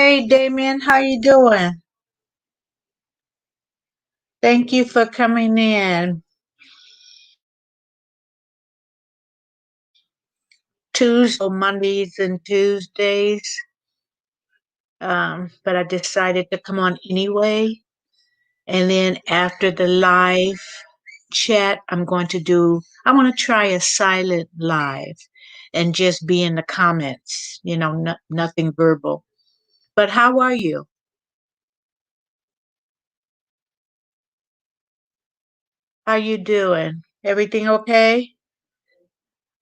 Hey Damien, how you doing? Thank you for coming in. Mondays and Tuesdays. But I decided to come on anyway. And then after the live chat, I want to try a silent live and just be in the comments, nothing verbal. But how are you? How you doing? Everything okay?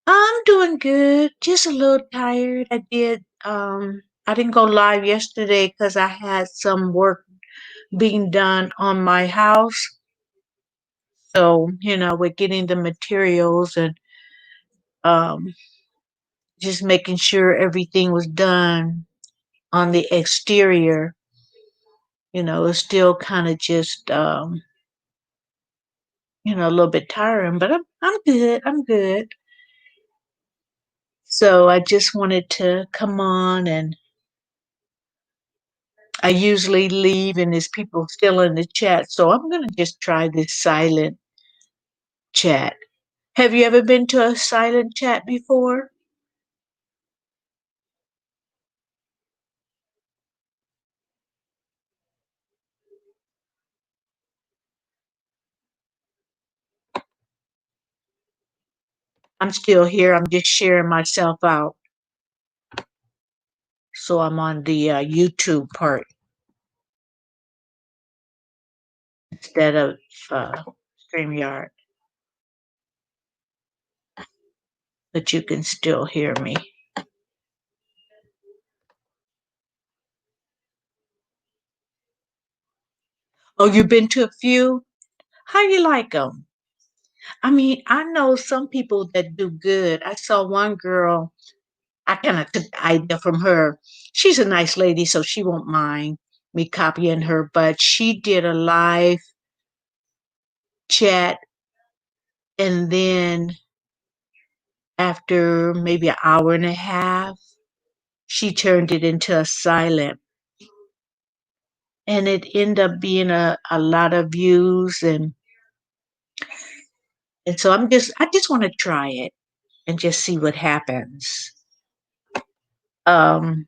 I'm doing good. Just a little tired. I didn't go live yesterday because I had some work being done on my house. So, we're getting the materials and um, just making sure everything was done on the exterior. It's still kind of just, a little bit tiring, but I'm good. I'm good. So I just wanted to come on and I usually leave and there's people still in the chat. So I'm going to just try this silent chat. Have you ever been to a silent chat before? I'm still here. I'm just sharing myself out. So I'm on the YouTube part instead of uh, StreamYard, but you can still hear me. Oh, you've been to a few? How you like them? I mean, I know some people that do good. I saw one girl. I kind of took the idea from her. She's a nice lady, so she won't mind me copying her. But she did a live chat, and then after maybe an hour and a half, she turned it into a silent, and it ended up being a lot of views, and so I just want to try it and just see what happens. Um,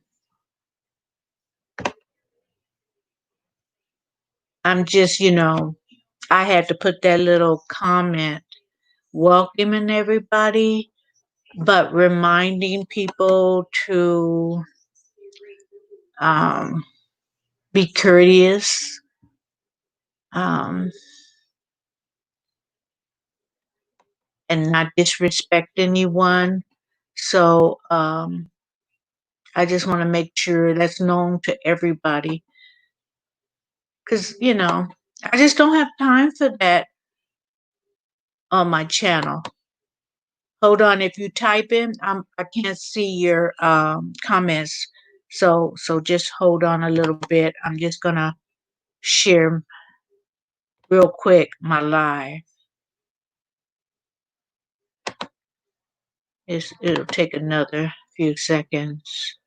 I'm just, I had to put that little comment welcoming everybody, but reminding people to um, be courteous, um, and not disrespect anyone. So I just want to make sure that's known to everybody because, I just don't have time for that on my channel. Hold on, if you type in, I can't see your comments. So just hold on a little bit. I'm just gonna share real quick my live. It'll take another few seconds.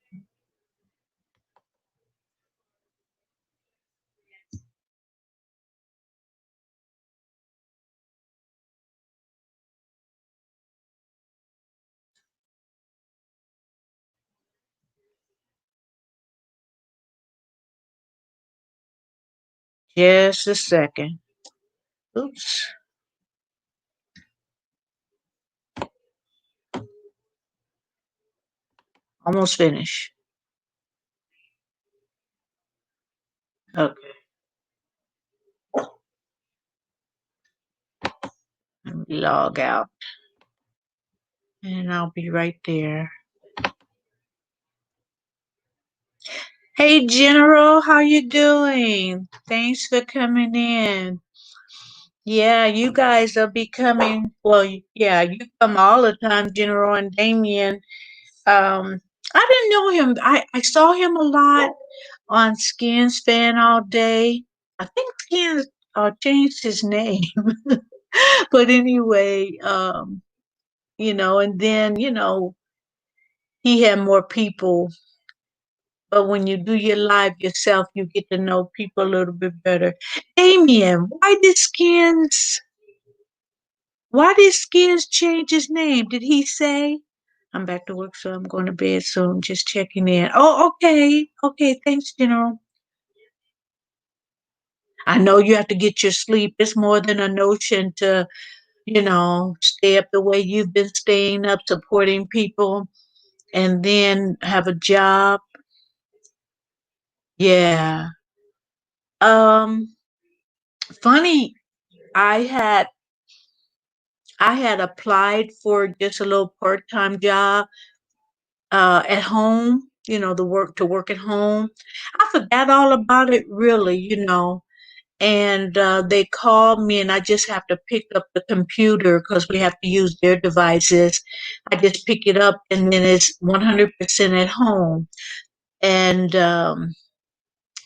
Just a second. Oops. Almost finished. Okay. Let me log out. And I'll be right there. Hey General, how you doing? Thanks for coming in. Yeah, you guys are becoming yeah, you come all the time, General and Damien. I didn't know him. I saw him a lot on Skins Fan all day. I think Skins changed his name. But anyway, and then, he had more people But when you do your live yourself, you get to know people a little bit better. Damien, why did Skins change his name? Did he say? I'm back to work, so I'm going to bed soon. Just checking in. Oh, okay. Okay, thanks, General. I know you have to get your sleep. It's more than a notion to, stay up the way you've been staying up, supporting people, and then have a job. Yeah. Um, funny, I had I had applied for just a little part-time job at home, the work to work at home. I forgot all about it really, and they called me and I just have to pick up the computer because we have to use their devices. I just pick it up and then it's 100% at home. And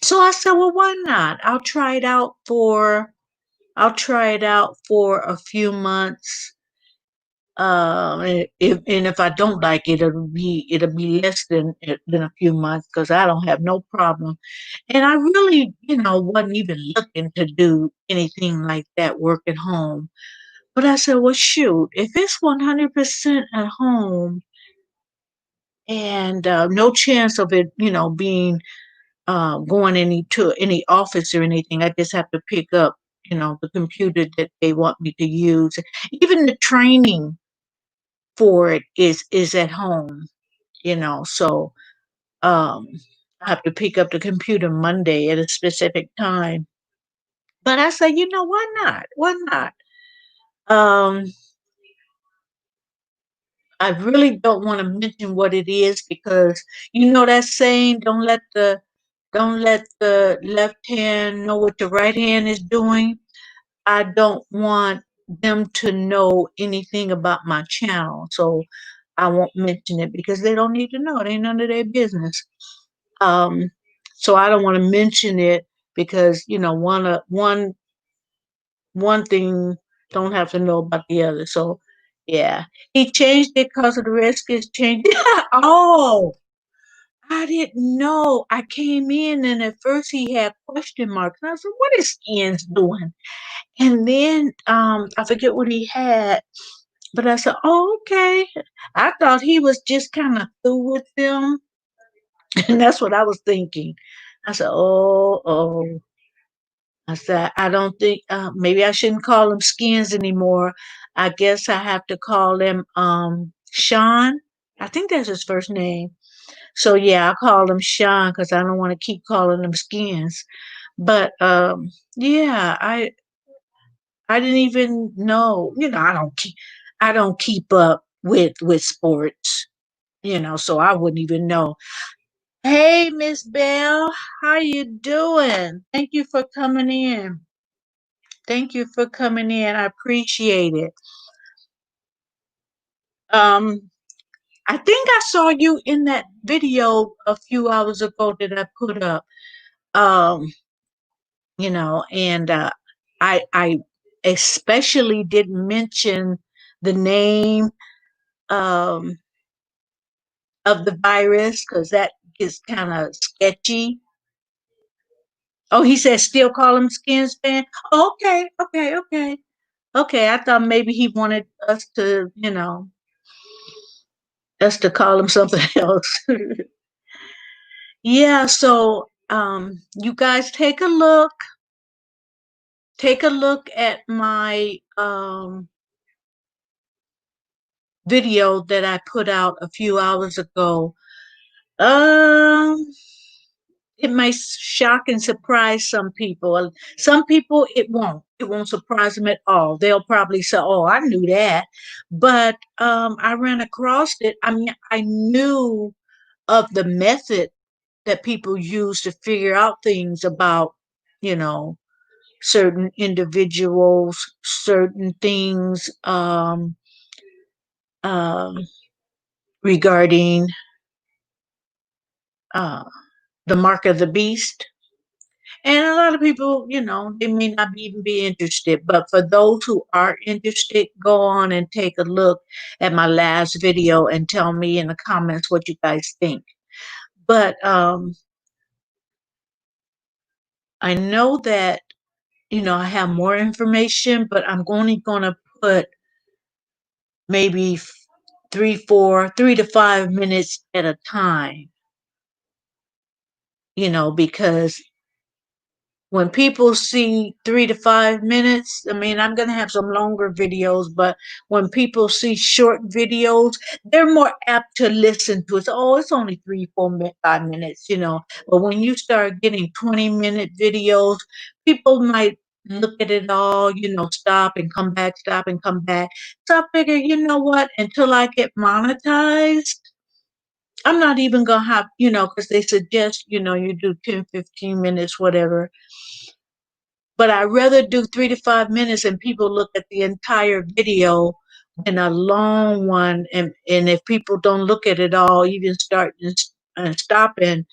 so I said, well, why not? I'll try it out for a few months. And if I don't like it, it'll be less than a few months because I don't have no problem. And I really, wasn't even looking to do anything like that, work at home. But I said, well, shoot, if it's 100% at home and no chance of it, being going to any office or anything, I just have to pick up, the computer that they want me to use. Even the training for it is at home, so um I have to pick up the computer Monday at a specific time. But I say, why not? Why not? Um I really don't want to mention what it is because that saying, don't let the left hand know what the right hand is doing. I don't want them to know anything about my channel. So I won't mention it because they don't need to know. It ain't none of their business. Um, so I don't want to mention it because one thing don't have to know about the other. So yeah, he changed it because of the Redskins changed. Oh, I didn't know. I came in and at first he had question marks. And I said, "What is Skins doing?" And then I forget what he had, but I said, "Oh, okay." I thought he was just kind of through with them, and that's what I was thinking. I said, "Oh, oh." I said, "I don't think maybe I shouldn't call him Skins anymore. I guess I have to call him Sean. I think that's his first name. So yeah, I call him Sean because I don't want to keep calling him Skins. But yeah, I didn't even know. I don't keep up with sports. So I wouldn't even know. Hey, Miss Bell, how you doing? Thank you for coming in. Thank you for coming in. I appreciate it. Um, I think I saw you in that video a few hours ago that I put up. Um, and I especially didn't mention the name um of the virus because that is kind of sketchy. Oh, he said still call him Skins fan. Okay, okay, okay. Okay, I thought maybe he wanted us to call him something else. Yeah, so you guys take a look at my video that I put out a few hours ago. Um it may shock and surprise some people. Some people it won't. It won't surprise them at all. They'll probably say, "Oh, I knew that," but I ran across it. I mean, I knew of the method that people use to figure out things about, you know, certain individuals, certain things um, regarding uh, the mark of the beast. And a lot of people, they may not even be interested. But for those who are interested, go on and take a look at my last video and tell me in the comments what you guys think. But I know that, I have more information, but I'm only going to put maybe 3 to 5 minutes at a time, because when people see 3 to 5 minutes, I mean, I'm going to have some longer videos, but when people see short videos, they're more apt to listen to it. So, oh, it's only 3, 4, 5 minutes. But when you start getting 20-minute videos, people might look at it all, stop and come back, stop and come back. So I figure, you know what, until I get monetized, I'm not even going to have, because they suggest, you do 10, 15 minutes, whatever, but I'd rather do 3 to 5 minutes and people look at the entire video than a long one. And if people don't look at it all, even start and stopping,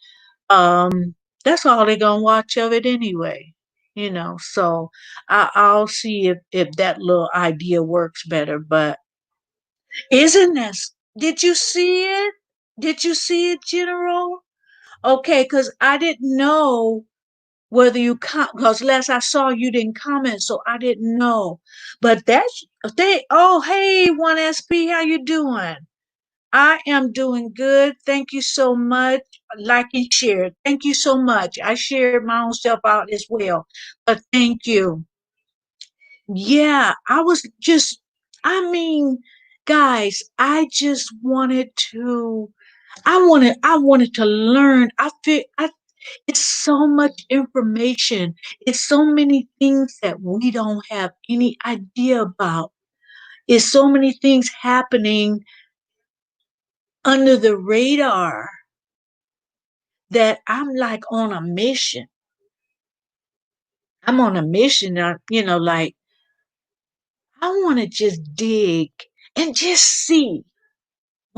that's all they're gonna watch of it anyway. So I'll see if that little idea works better. But isn't this? Did you see it? Did you see it, General? Okay, because I didn't know whether you because last I saw you didn't comment, so I didn't know. But oh, hey, 1SP, how you doing? I am doing good. Thank you so much. Like and share. Thank you so much. I shared my own stuff out as well. But thank you. Yeah, I was just, I mean, guys, I just wanted to, I wanted to learn. It's so much information. It's so many things that we don't have any idea about. It's so many things happening under the radar that I'm like on a mission. I'm on a mission. Like I want to just dig and just see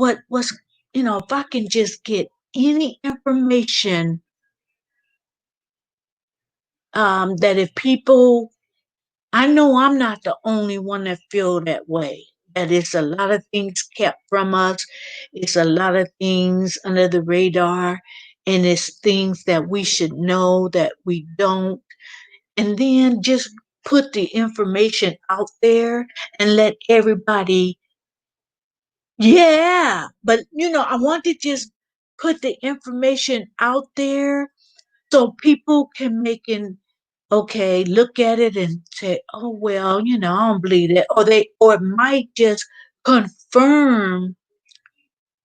if I can just get any information, that if people I know I'm not the only one that feel that way. That it's a lot of things kept from us. It's a lot of things under the radar. And it's things that we should know that we don't. And then just put the information out there and let everybody, yeah. But, I want to just put the information out there so people can okay, look at it and say, oh well, I don't believe that. Or it might just confirm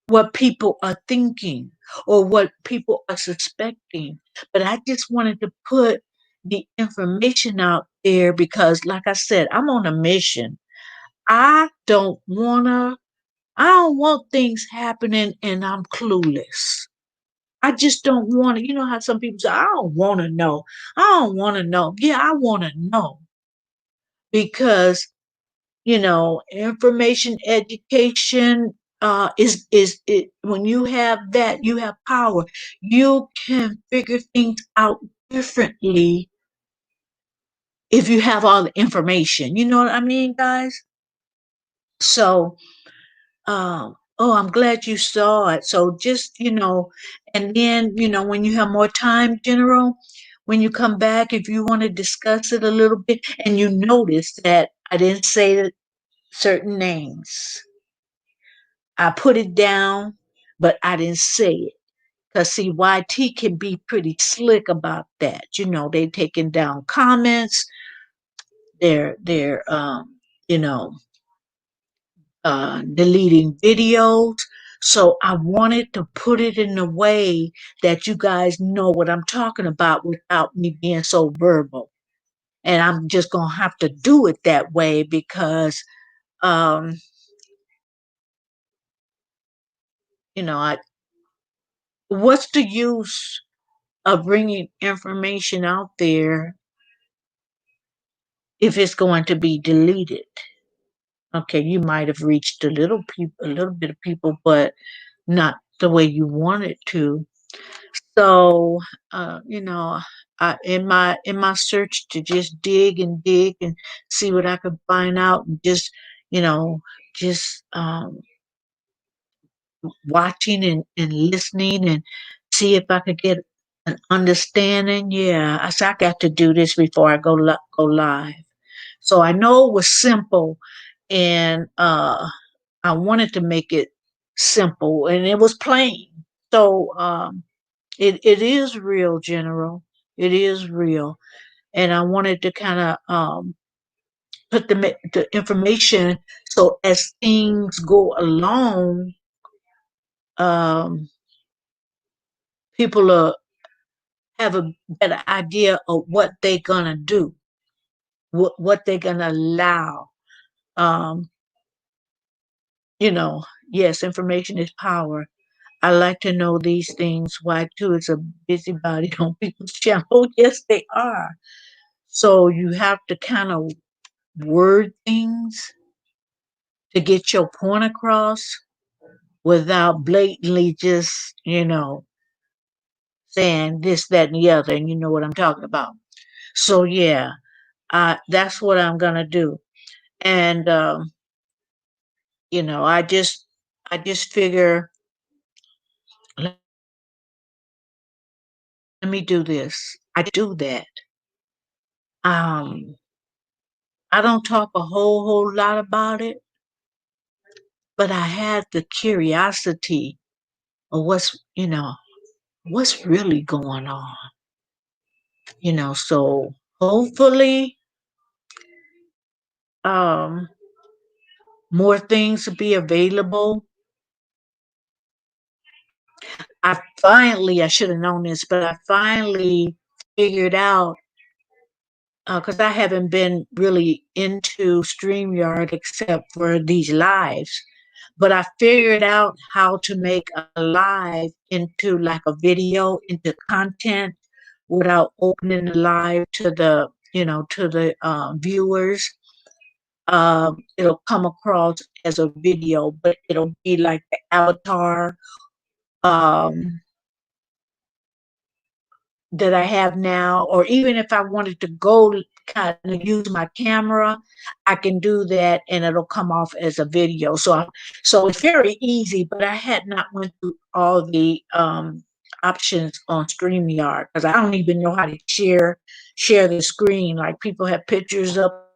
what people are thinking or what people are suspecting. But I just wanted to put the information out there because like I said, I'm on a mission. I don't wanna I don't want things happening and I'm clueless. I just don't want to. You know how some people say, I don't want to know. I don't want to know. Yeah, I want to know because, information education is it when you have that, you have power. You can figure things out differently if you have all the information. You know what I mean, guys? So oh, I'm glad you saw it. So just, and then, when you have more time, General, when you come back, if you want to discuss it a little bit and you notice that I didn't say certain names, I put it down, but I didn't say it. Because see, YT can be pretty slick about that. They taking down comments, they're you know, deleting videos. So I wanted to put it in a way that you guys know what I'm talking about without me being so verbal. And I'm just going to have to do it that way because, um, I, what's the use of bringing information out there if it's going to be deleted? Okay, you might have reached a little bit of people, but not the way you wanted to. So, in my search to just dig and see what I could find out, and you know, just watching and listening and see if I could get an understanding. Yeah, I said I got to do this before I go live. So I know it was simple, and I wanted to make it simple, and it was plain. So it is real, General. It is real, and I wanted to kind of put the information so as things go along, um, people have a better idea of what they're gonna do, what they're gonna allow. Um, you know, yes, information is power. I like to know these things. Why too is a busybody on people's channel. Yes, they are. So you have to kind of word things to get your point across without blatantly just, saying this, that, and the other, and you know what I'm talking about. So yeah, that's what I'm gonna do. And I just figure, let me do this. I do that. Um, I don't talk a whole lot about it, but I had the curiosity of what's really going on. So hopefully, um, more things will be available. I should have known this, but I finally figured out, because I haven't been really into StreamYard except for these lives. But I figured out how to make a live into like a video, into content without opening the live to the viewers. It'll come across as a video, but it'll be like the avatar. Um, that I have now, or even if I wanted to go kind of use my camera, I can do that and it'll come off as a video. So it's very easy, but I had not went through all the options on StreamYard because I don't even know how to share the screen. Like people have pictures up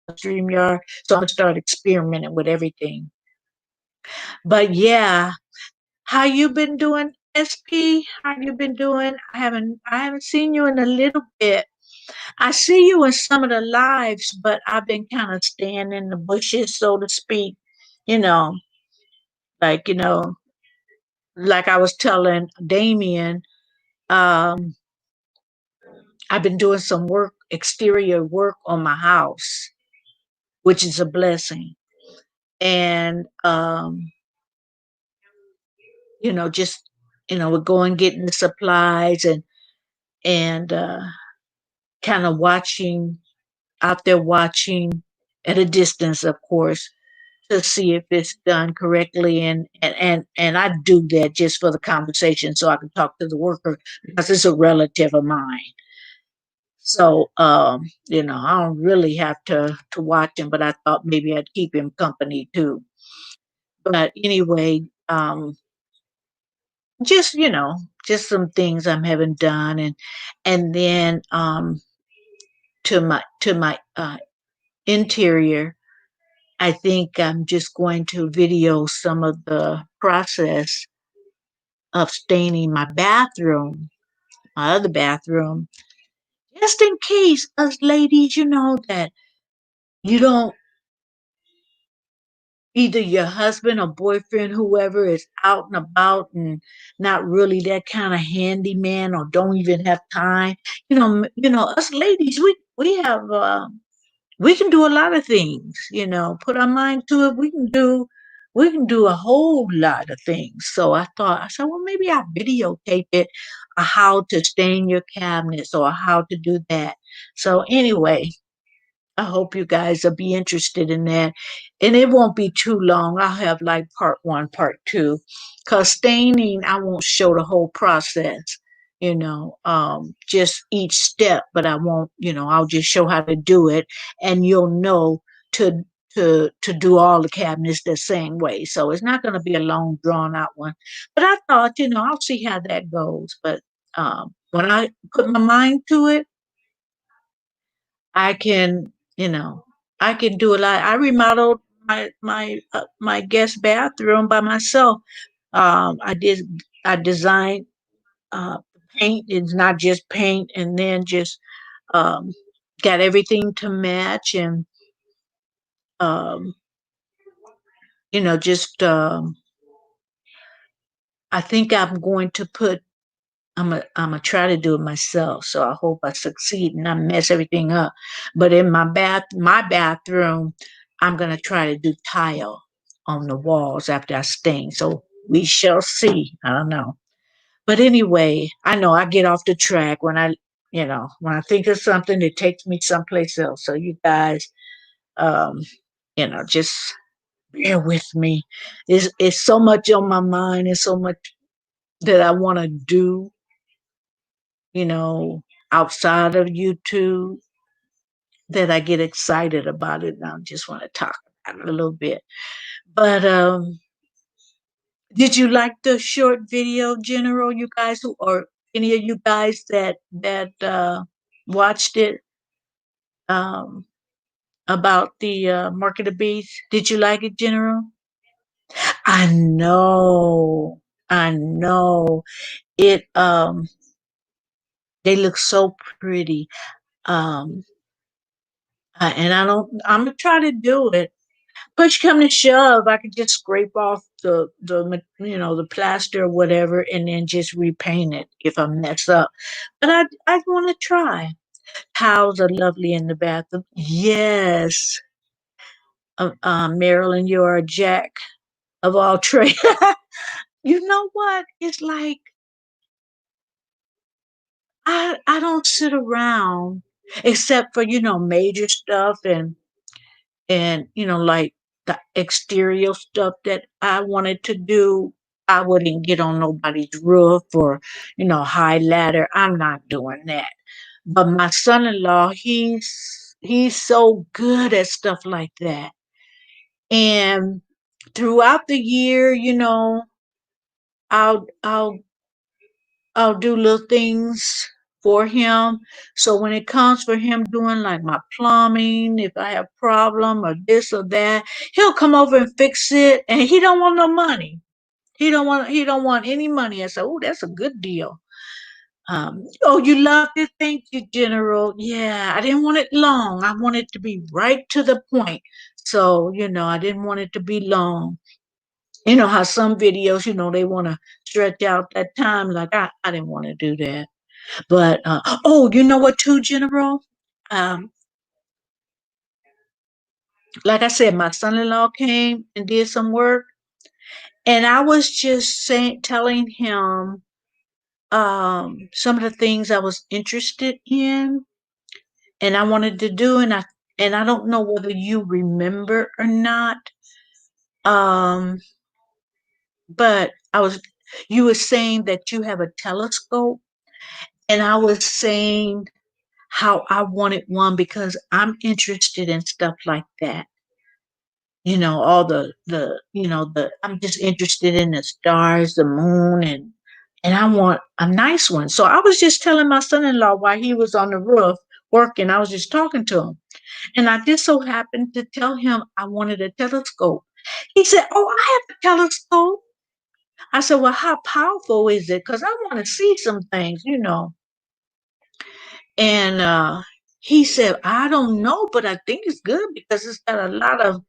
on StreamYard, so I'm gonna start experimenting with everything. But yeah, how you been doing, SP? How you been doing? I haven't seen you in a little bit. I see you in some of the lives, but I've been kind of staying in the bushes, so to speak. You know, like like I was telling Damien, um, I've been doing some work, exterior work on my house, which is a blessing. And just we're going getting the supplies and kind of watching out there watching at a distance, of course, to see if it's done correctly. And I do that just for the conversation so I can talk to the worker because it's a relative of mine. So, I don't really have to watch him, but I thought maybe I'd keep him company too. But anyway, just, just some things I'm having done and then to my interior. I think I'm just going to video some of the process of staining my other bathroom, just in case us ladies, that you don't, either your husband or boyfriend, whoever is out and about and not really that kind of handyman or don't even have time. Us ladies, we have we can do a lot of things, put our mind to it. We can do a whole lot of things. So I said, well, maybe I'll videotape it, how to stain your cabinets or how to do that. So anyway, I hope you guys will be interested in that. And it won't be too long. I'll have like part one, part two. Because staining, I won't show the whole process, just each step, but I won't, I'll just show how to do it. And you'll know to to do all the cabinets the same way. So it's not going to be a long drawn out one. But I thought, I'll see how that goes. But when I put my mind to it, I can, I can do a lot. I remodeled my guest bathroom by myself. I did. I designed paint. It's not just paint, and then just um, got everything to match, and um, just I think I'm going to put. I'm gonna try to do it myself. So I hope I succeed and I mess everything up. But in my bathroom, I'm gonna try to do tile on the walls after I stain. So we shall see. I don't know. But anyway, I know I get off the track when I think of something, it takes me someplace else. So you guys, um, just bear with me. It's so much on my mind and so much that I want to do, you know, outside of YouTube that I get excited about it. And I just want to talk about it a little bit. But did you like the short video, General? You guys, or any of you guys that watched it um, about the market of bees? Did you like it, General? I know, I know. It they look so pretty. Um, and I'm gonna try to do it. Push come to shove, I could just scrape off the plaster or whatever, and then just repaint it if I mess up. But I want to try. Towels are lovely in the bathroom. Yes, Marilyn, you're a jack of all trades. You know what? It's like I don't sit around except for major stuff and like the exterior stuff that I wanted to do. I wouldn't get on nobody's roof or high ladder. I'm not doing that. But my son-in-law, he's so good at stuff like that. And throughout the year, I'll I'll do little things for him. So when it comes for him doing like my plumbing, if I have problem or this or that, he'll come over and fix it, and he don't want no money. He don't want any money. I said, oh, that's a good deal. Oh, you loved it. Thank you, General. Yeah, I didn't want it long. I wanted it to be right to the point. So I didn't want it to be long. You know how some videos, they want to stretch out that time. Like I didn't want to do that. But oh, you know what, too, General? Um, like I said, my son-in-law came and did some work, and I was just telling him some of the things I was interested in and I wanted to do, and I don't know whether you remember or not. Um, but you were saying that you have a telescope, and I was saying how I wanted one because I'm interested in stuff like that. All the I'm just interested in the stars, the moon, and I want a nice one. So I was just telling my son-in-law while he was on the roof working, I was just talking to him. And I just so happened to tell him I wanted a telescope. He said, oh, I have a telescope. I said, well, how powerful is it? Because I want to see some things. And he said, I don't know, but I think it's good because it's got a lot of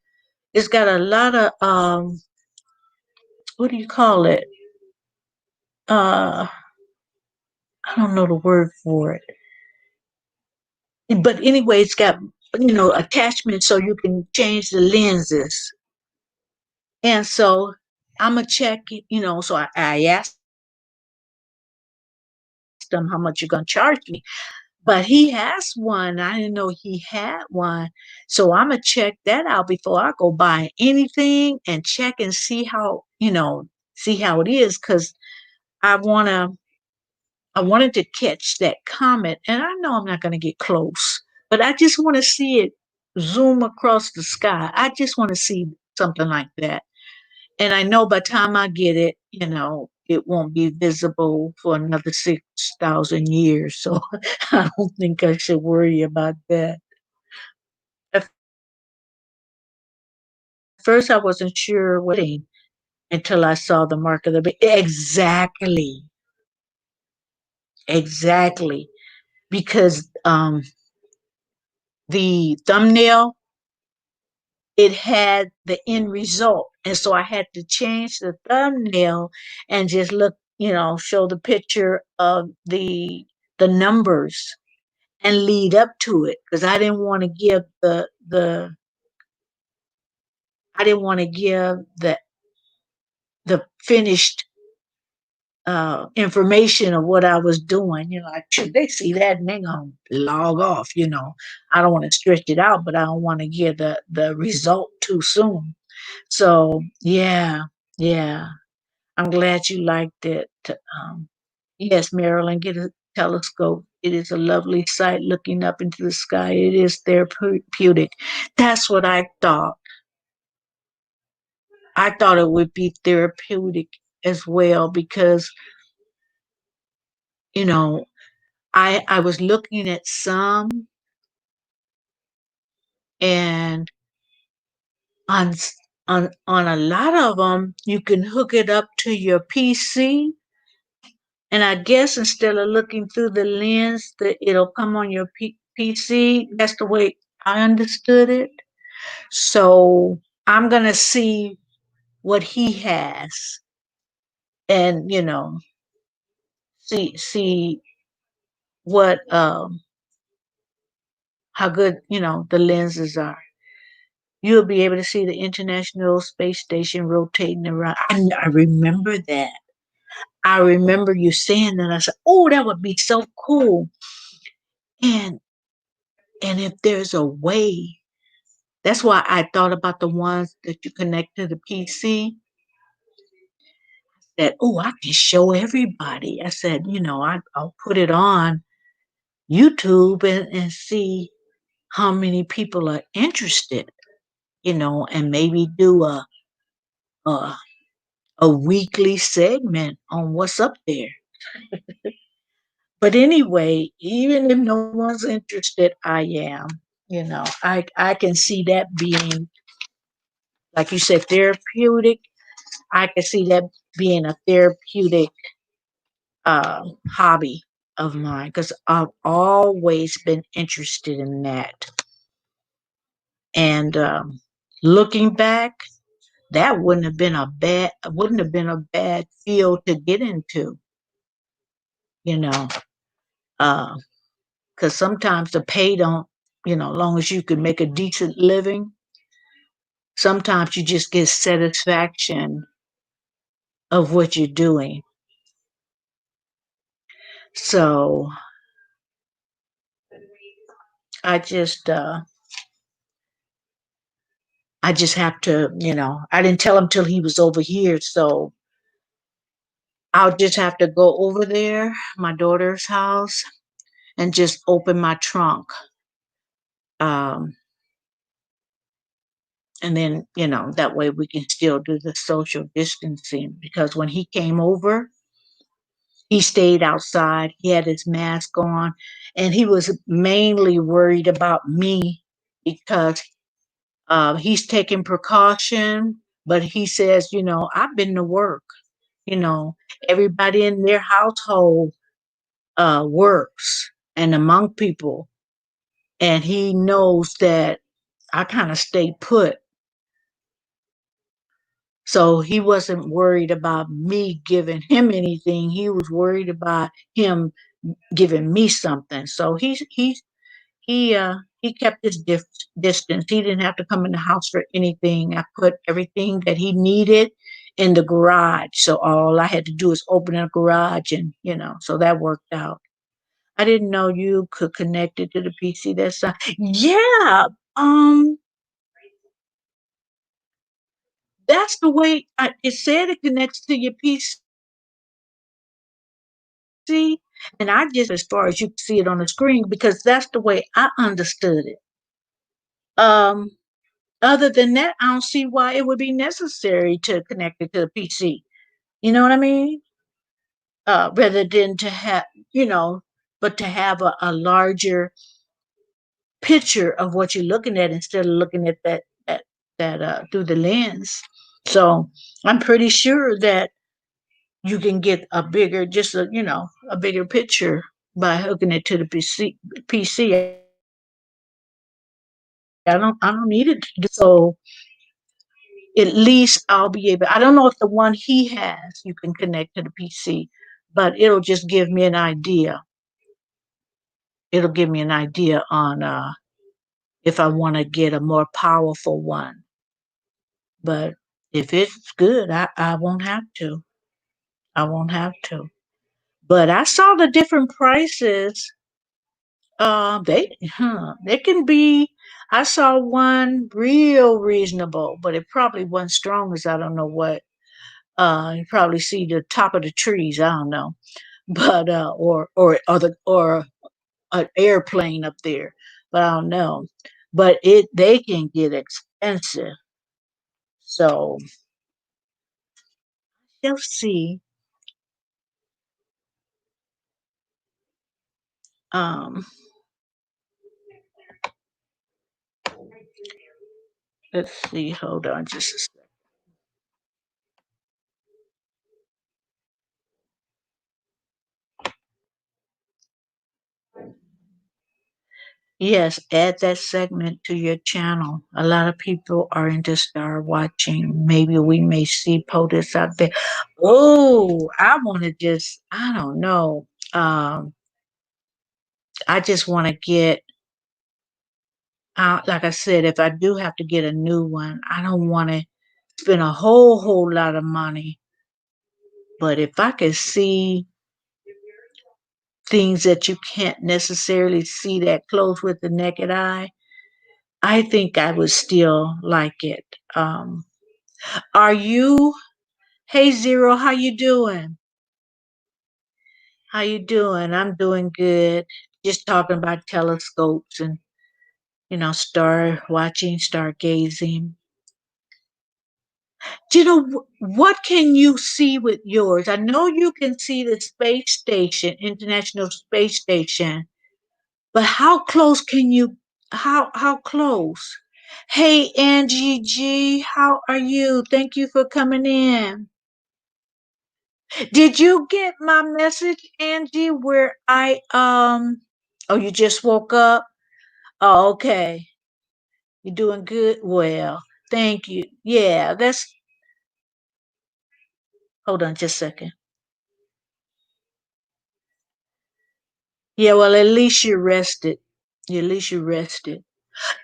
what do you call it? I don't know the word for it. But anyway, it's got attachments so you can change the lenses. And so I'm gonna check it. So I asked him how much you're gonna charge me. But he has one. I didn't know he had one. So I'm gonna check that out before I go buy anything and check and see how it is because I wanna I wanted to catch that comet, and I know I'm not gonna get close, but I just want to see it. zoom across the sky. I just want to see something like that. And I know by the time I get it, it won't be visible for another 6,000 years. So I don't think I should worry about that. At first, I wasn't sure what until I saw the mark of the beast. Exactly. Exactly. Because the thumbnail, it had the end result. And so I had to change the thumbnail and just look, show the picture of the numbers and lead up to it because I didn't want to give the I didn't want to give the finished information of what I was doing. Like shoot, they see that and they're gonna log off. I don't want to stretch it out, but I don't want to give the result too soon. So yeah, yeah. I'm glad you liked it. Yes, Marilyn, get a telescope. It is a lovely sight looking up into the sky. It is therapeutic. That's what I thought. I thought it would be therapeutic as well because, you know, I was looking at some and on on a lot of them you can hook it up to your PC. And I guess instead of looking through the lens, that it'll come on your PC. That's the way I understood it. So I'm gonna see what he has, and see what how good the lenses are. You'll be able to see the International Space Station rotating around. I remember that. I remember you saying that. I said, "Oh, that would be so cool." And if there's a way, that's why I thought about the ones that you connect to the PC. That I can show everybody. I said, I'll put it on YouTube and see how many people are interested. And maybe do a a weekly segment on what's up there. But anyway, even if no one's interested, I am. I can see that being, like you said, therapeutic. I can see that being a therapeutic hobby of mine because I've always been interested in that. And looking back, that wouldn't have been a bad field to get into. You know, because sometimes the pay don't. Long as you can make a decent living, sometimes you just get satisfaction of what you're doing. So I just I just have to, I didn't tell him till he was over here. So I'll just have to go over there, my daughter's house, and just open my trunk. Um, and then, that way we can still do the social distancing because when he came over, he stayed outside. He had his mask on, and he was mainly worried about me because he's taking precaution. But he says, I've been to work. You know, everybody in their household works and among people, and he knows that I kind of stay put. So he wasn't worried about me giving him anything. He was worried about him giving me something. So he kept his distance. He didn't have to come in the house for anything. I put everything that he needed in the garage. So all I had to do is open the garage and, so that worked out. I didn't know you could connect it to the PC. Yeah. Um, that's the way it said it connects to your PC, and I just as far as you can see it on the screen because that's the way I understood it. Um, Other than that, I don't see why it would be necessary to connect it to the PC. You know what I mean? Rather than to have, you know, but to have a larger picture of what you're looking at instead of looking at that through the lens. So I'm pretty sure that you can get a bigger, just a a bigger picture by hooking it to the PC. I don't need it to do so. At least I'll be able. I don't know if the one he has you can connect to the PC, but it'll just give me an idea. It'll give me an idea on if I want to get a more powerful one. But if it's good, I won't have to. I won't have to. But I saw the different prices. They can be. I saw one real reasonable, but it probably wasn't strong as I don't know what. You probably see the top of the trees. I don't know, but or an airplane up there, but I don't know. But they can get expensive, so you'll see. Um, let's see. Hold on, just a second. Yes, add that segment to your channel. A lot of people are into star watching. Maybe we may see POTUS out there. Oh, I want to just, I don't know. I just want to get out. Like I said, if I do have to get a new one, I don't want to spend a whole lot of money. But if I could see things that you can't necessarily see that close with the naked eye, I think I would still like it. Are you? Hey Zero, how you doing? How you doing? I'm doing good. Just talking about telescopes and star watching, stargazing. Do you know what can you see with yours? I know you can see the space station, International Space Station, but how close can you? How close? Hey Angie G, how are you? Thank you for coming in. Did you get my message, Angie, where oh, you just woke up? Oh, okay. You're doing good? Well, thank you. Yeah, hold on just a second. Yeah, well, at least you rested. At least you rested.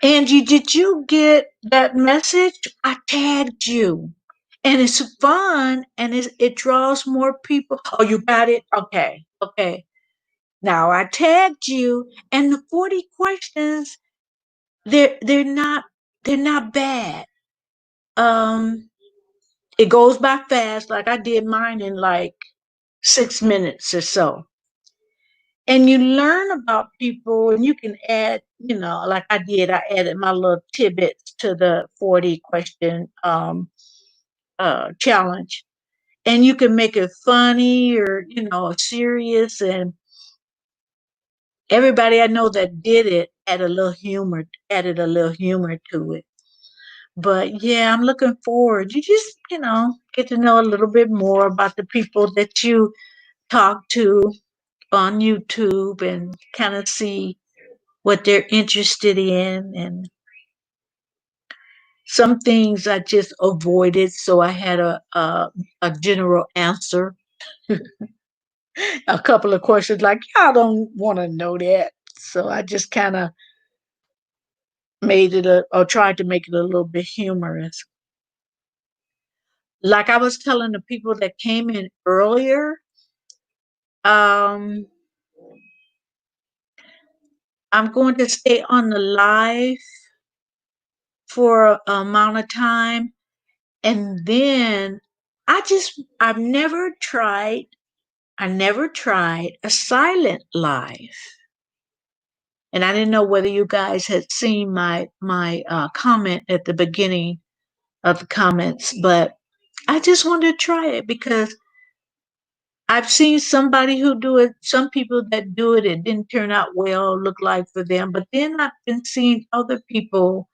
Angie, did you get that message? I tagged you. And it's fun and it draws more people. Oh, you got it? Okay. Okay. Now I tagged you and the 40 questions they're not bad. Um it goes by fast, like I did mine in like 6 minutes or so. And you learn about people and you can add, like I did, I added my little tidbits to the 40 question challenge. And you can make it funny or, serious. And everybody I know that did it added a little humor to it. But yeah, I'm looking forward. You just, get to know a little bit more about the people that you talk to on YouTube and kind of see what they're interested in. And some things I just avoided. So I had a general answer. A couple of questions like, y'all don't want to know that. So I just kind of made it or tried to make it a little bit humorous. Like I was telling the people that came in earlier, um, I'm going to stay on the live for a amount of time. And then I never tried a silent live. And I didn't know whether you guys had seen my comment at the beginning of the comments, but I just wanted to try it because I've seen somebody who do it, some people that do it, it didn't turn out well, look like for them. But then I've been seeing other people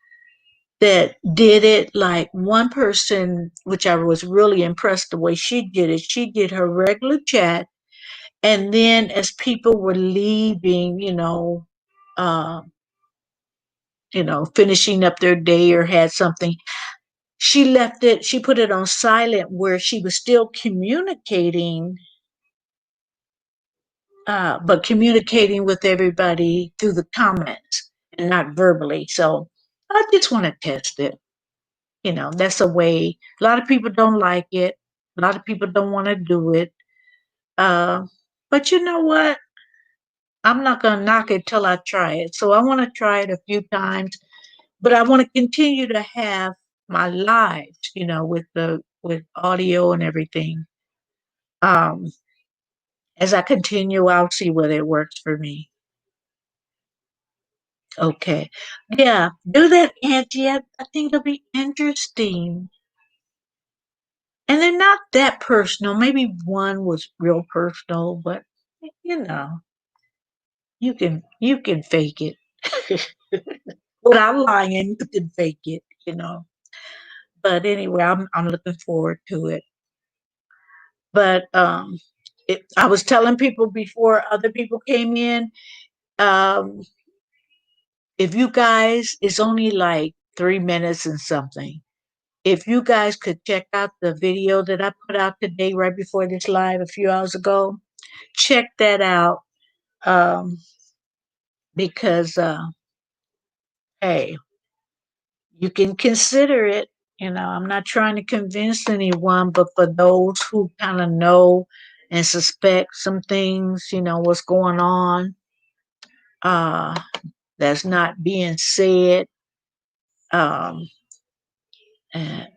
that did it, like one person, which I was really impressed the way she did it. She did her regular chat, and then as people were leaving, uh, finishing up their day or had something, she left it, she put it on silent where she was still communicating, but communicating with everybody through the comments and not verbally. So I just want to test it. That's a way. A lot of people don't like it. A lot of people don't want to do it. Uh, but you know what? I'm not going to knock it till I try it. So I want to try it a few times, but I want to continue to have my lives, with audio and everything. Um, as I continue, I'll see whether it works for me. Okay. Yeah, do that, Angie. I think it'll be interesting. And they're not that personal. Maybe one was real personal, but you know, you can fake it. Without lying, you can fake it. But anyway, I'm looking forward to it. But I was telling people before other people came in, um, if you guys, it's only like 3 minutes and something. If you guys could check out the video that I put out today, right before this live a few hours ago, check that out. Um, because, hey, you can consider it. I'm not trying to convince anyone, but for those who kind of know and suspect some things, what's going on, uh, that's not being said. Um, and,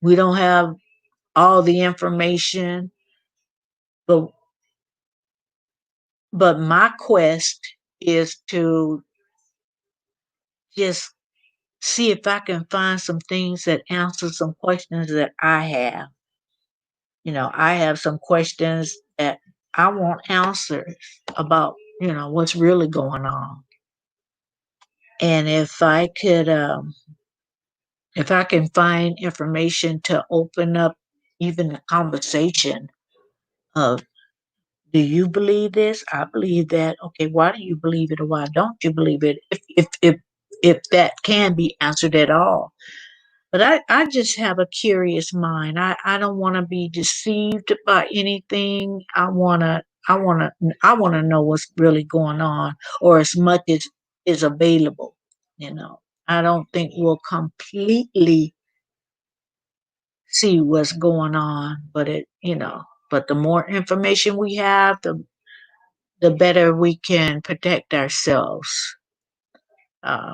we don't have all the information, but my quest is to just see if I can find some things that answer some questions that I have. I have some questions that I want answers about, what's really going on. And if I can find information to open up even the conversation of, do you believe this? I believe that. Okay, why do you believe it or why don't you believe it? If that can be answered at all. But I just have a curious mind. I don't want to be deceived by anything. I wanna know what's really going on, or as much as is available. You know, I don't think we'll completely see what's going on, but the more information we have, the better we can protect ourselves. Uh,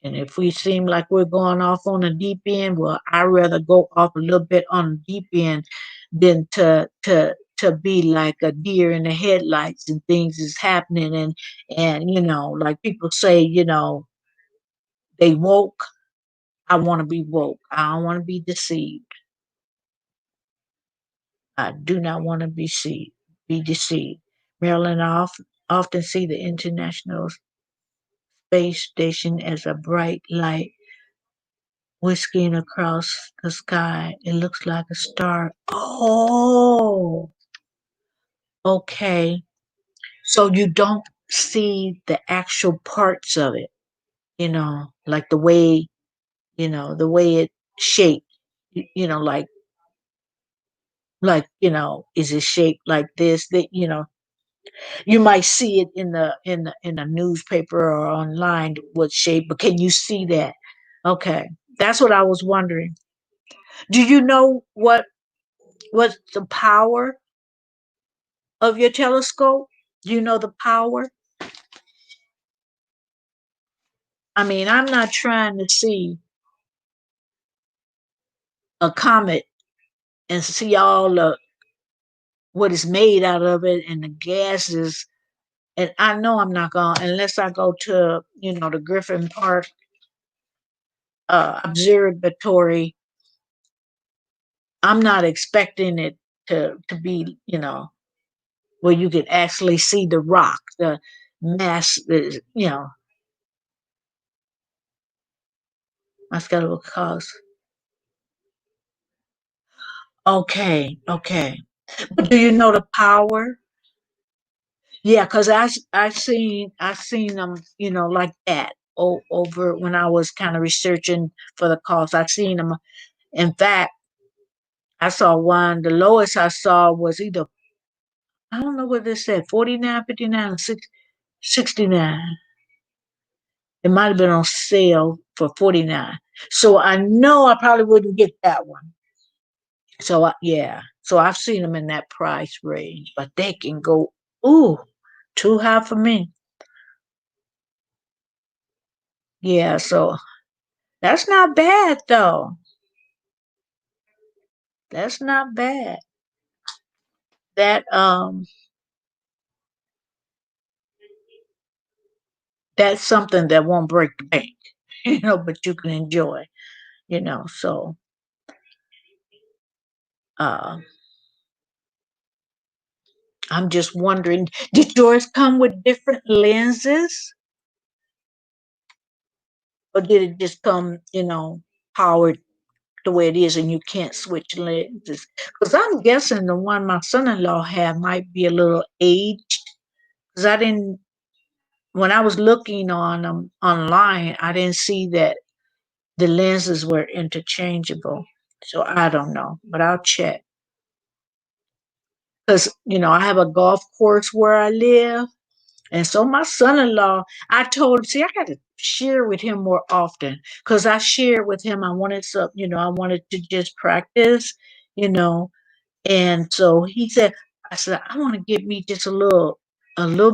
And if we seem like we're going off on the deep end, well, I'd rather go off a little bit on the deep end than to be like a deer in the headlights and things is happening and like people say, they woke. I want to be woke. I don't want to be deceived. I do not want to be deceived. Marilyn, often see the International Space Station as a bright light whisking across the sky. It looks like a star. Oh, okay. So you don't see the actual parts of it, like the way it shaped, like, is it shaped like this? That, you might see it in a newspaper or online what shape, but can you see that? Okay. That's what I was wondering. Do you know what's the power of your telescope? Do you know the power? I mean, I'm not trying to see a comet and see all the what is made out of it and the gases And I know I'm not going unless I go to, the Griffin Park observatory. I'm not expecting it to be, where you can actually see the rock, the mass, my schedule cause. Okay, okay. But do you know the power? Yeah, cause I seen them, like that over when I was kind of researching for the cause. I seen them. In fact, I saw one. The lowest I saw was either I don't know what they said, 49, 59, or 69. It might have been on sale for 49. So I know I probably wouldn't get that one. So yeah, so I've seen them in that price range, but they can go ooh too high for me. Yeah, so that's not bad though. That's not bad. That that's something that won't break the bank, but you can enjoy, So uh I'm just wondering, did yours come with different lenses, or did it just come, powered the way it is and you can't switch lenses? Because I'm guessing the one my son-in-law had might be a little aged. Because I didn't, when I was looking on them online, I didn't see that the lenses were interchangeable. So I don't know, but I'll check. Because, I have a golf course where I live. And so my son-in-law, I told him, see, I got to share with him more often because I shared with him. I wanted some, I wanted to just practice, you know. And so he said, I said, I want to get me just a little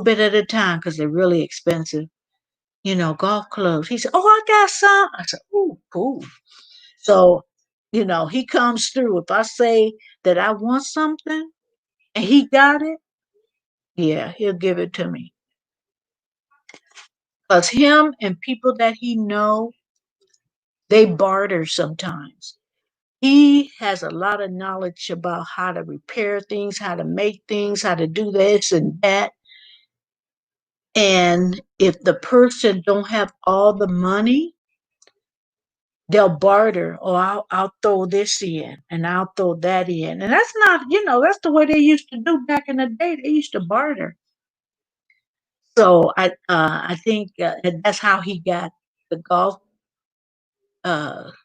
bit at a time because they're really expensive, golf clubs. He said, oh, I got some. I said, oh, cool. So, he comes through. If I say that I want something and he got it, yeah, he'll give it to me. Because him and people that he know, they barter sometimes. He has a lot of knowledge about how to repair things, how to make things, how to do this and that. And if the person don't have all the money, they'll barter. Oh, I'll throw this in and I'll throw that in. And that's not, that's the way they used to do back in the day. They used to barter. So I think that's how he got the golf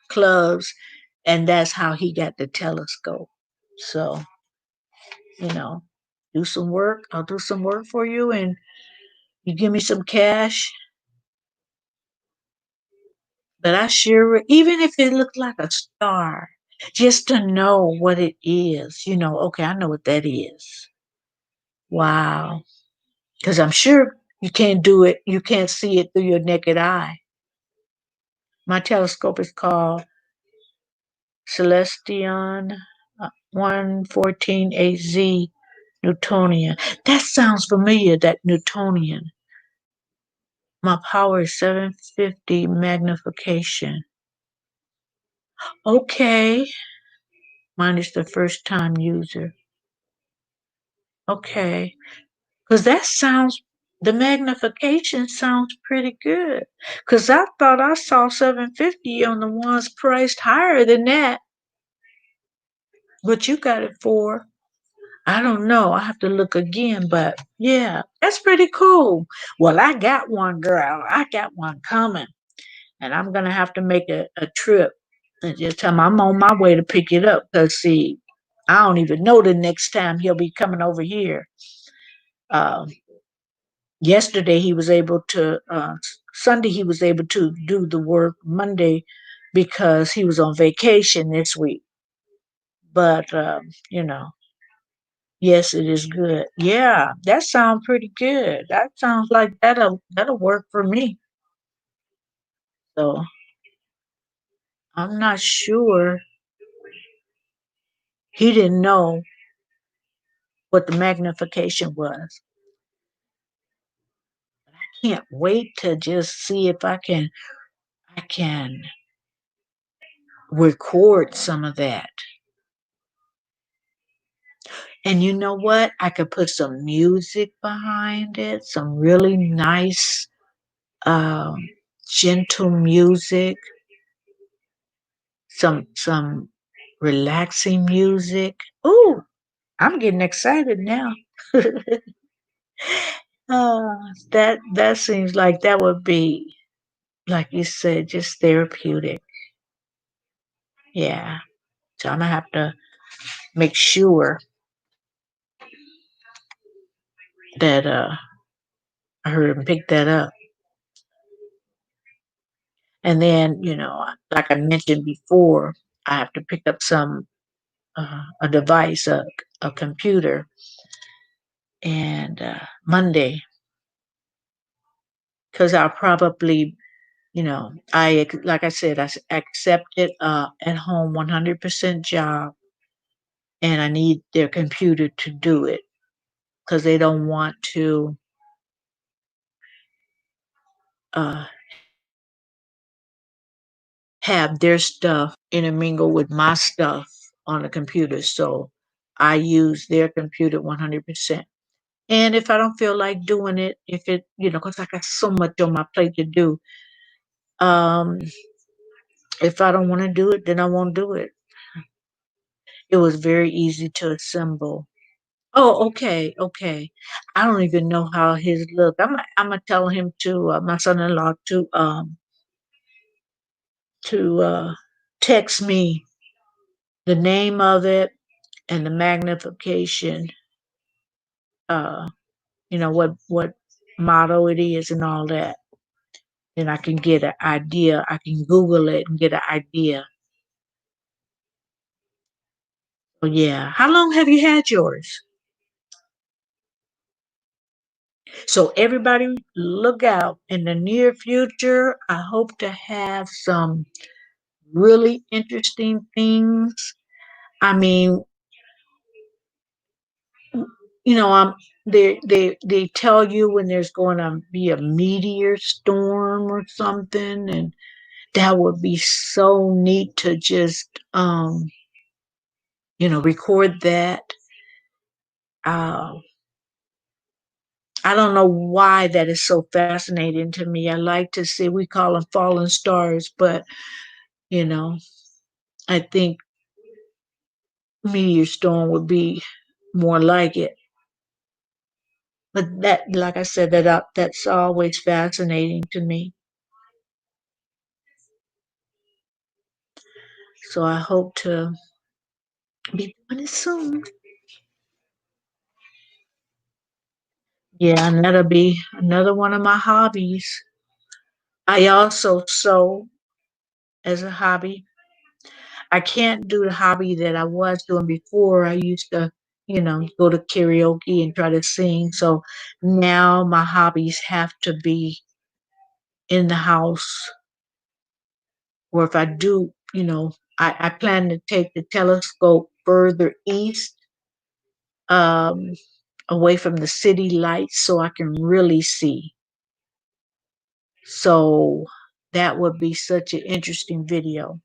clubs, and that's how he got the telescope. So, you know, do some work. I'll do some work for you, and you give me some cash. But I sure, even if it looked like a star, just to know what it is, okay, I know what that is. Wow. Because I'm sure you can't do it, you can't see it through your naked eye. My telescope is called Celestion 114AZ Newtonian. That sounds familiar, that Newtonian. My power is 750 magnification. Okay. Mine is the first time user. Okay. Because the magnification sounds pretty good. Because I thought I saw 750 on the ones priced higher than that. But you got it for, I don't know. I have to look again, but yeah, that's pretty cool. Well, I got one, girl. I got one coming, and I'm gonna have to make a trip and just tell him I'm on my way to pick it up. Cause see, I don't even know the next time he'll be coming over here. Um, Yesterday he was able to. Sunday he was able to do the work. Monday because he was on vacation this week. But yes, it is good. Yeah, that sounds pretty good. That sounds like that'll work for me. So I'm not sure. He didn't know what the magnification was. Can't wait to just see if I can record some of that. And you know what? I could put some music behind it, some really nice, um, gentle music, some relaxing music. Ooh, I'm getting excited now. That seems like that would be, like you said, just therapeutic. Yeah. So I'm gonna have to make sure that I heard him pick that up. And then, like I mentioned before, I have to pick up a device, a computer, and Monday, because I'll probably, like I said, accepted at home 100% job, and I need their computer to do it because they don't want to uh, have their stuff intermingle with my stuff on the computer. So I use their computer 100%. And if I don't feel like doing it, if it, because I got so much on my plate to do, um, if I don't want to do it, then I won't do it. It was very easy to assemble. Oh, okay, okay. I don't even know how his look. I'm gonna tell him to my son-in-law to text me the name of it and the magnification. Uh, what motto it is and all that. Then I can get an idea. I can Google it and get an idea. Oh yeah. How long have you had yours? So everybody look out. In the near future, I hope to have some really interesting things. I mean, I'm they tell you when there's going to be a meteor storm or something, and that would be so neat to just record that. Uh, I don't know why that is so fascinating to me. I like to see, we call them fallen stars, but you know, I think meteor storm would be more like it. But that, like I said, that's always fascinating to me. So I hope to be doing it soon. Yeah, and that'll be another one of my hobbies. I also sew as a hobby. I can't do the hobby that I was doing before. I used to, go to karaoke and try to sing. So now my hobbies have to be in the house, or if I do, I plan to take the telescope further east, um, away from the city lights so I can really see. So that would be such an interesting video.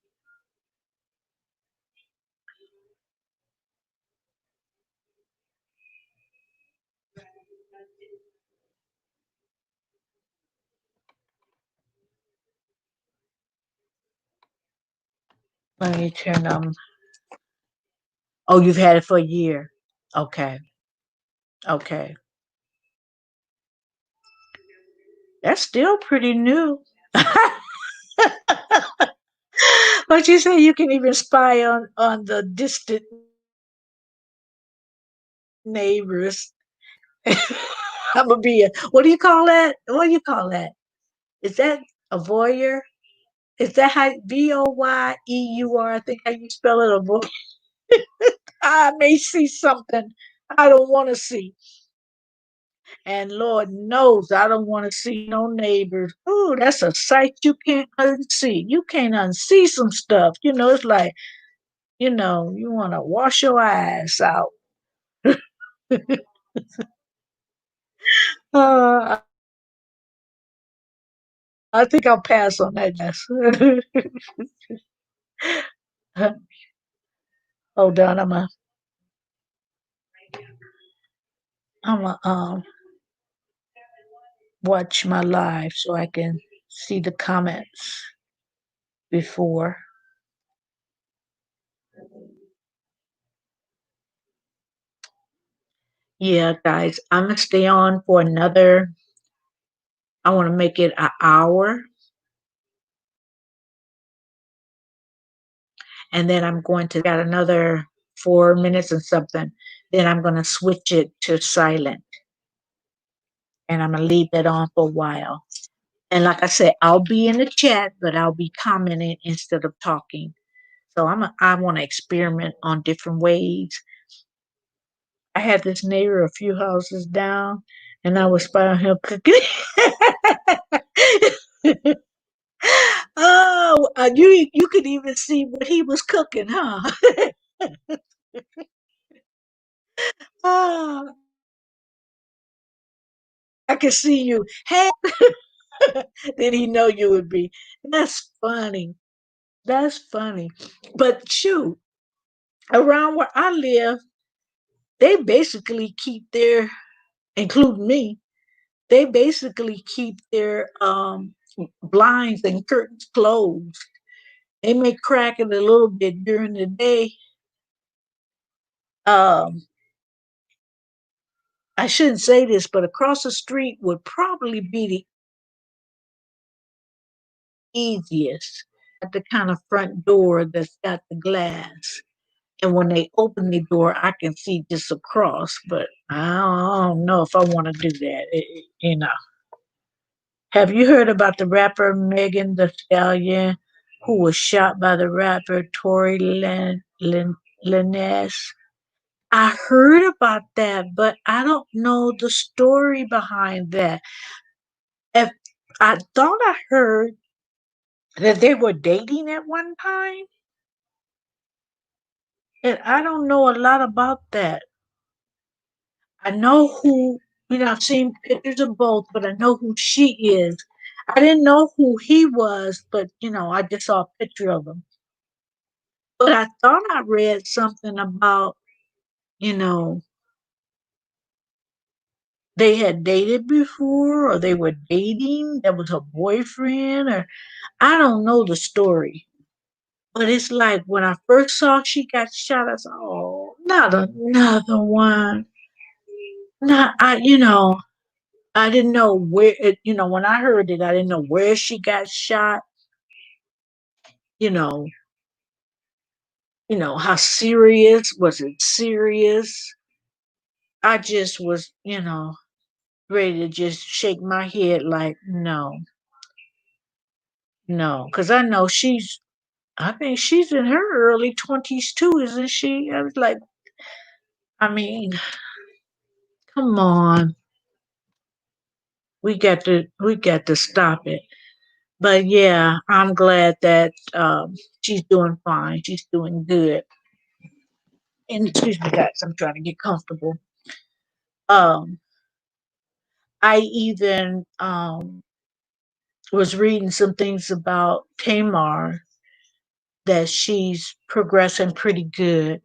Let me turn Oh, you've had it for a year. Okay. Okay. That's still pretty new. But you say you can even spy on the distant neighbors. I'm gonna be a, what do you call that? What do you call that? Is that a voyeur? Is that how Voyeur? I think how you spell it. A voyeur. I may see something I don't want to see, and Lord knows I don't want to see no neighbors. Ooh, that's a sight you can't unsee. You can't unsee some stuff. It's like you want to wash your eyes out. uh, I think I'll pass on that. Yes. Hold on, I'm watch my live so I can see the comments before. Yeah, guys, I'm gonna stay on for another. I want to make it an hour, and then I'm going to got another 4 minutes and something. Then I'm gonna switch it to silent, and I'm gonna leave that on for a while. And like I said, I'll be in the chat, but I'll be commenting instead of talking. So I want to experiment on different ways. I had this neighbor a few houses down, and I was by him cooking. Oh, you could even see what he was cooking, huh? Oh, I could see you. Hey, then he know you would be. That's funny. That's funny. But shoot, around where I live, they basically keep their, including me, they basically keep their blinds and curtains closed. They may crack it a little bit during the day. Um, I shouldn't say this, but across the street would probably be the easiest at the kind of front door that's got the glass. And when they open the door, I can see just across, but I don't know if I want to do that. You know, have you heard about the rapper Megan the Stallion, who was shot by the rapper Tory Lanez? I heard about that, but I don't know the story behind that. If I thought I heard that they were dating at one time, and I don't know a lot about that. I know I've seen pictures of both, but I know who she is. I didn't know who he was, but I just saw a picture of him. But I thought I read something about, you know, they had dated before or they were dating. That was her boyfriend, or I don't know the story. But it's like when I first saw she got shot, I said, "Oh, not another one." Not I didn't know where it. When I heard it, I didn't know where she got shot. You know, how serious was it? Serious? I just was, ready to just shake my head like, no, no, because I know I think she's in her early 20s too, isn't she? I was like, I mean, come on, we got to stop it. But yeah, I'm glad that she's doing fine. She's doing good. And excuse me, guys, I'm trying to get comfortable. Um, I even was reading some things about Tamar that she's progressing pretty good,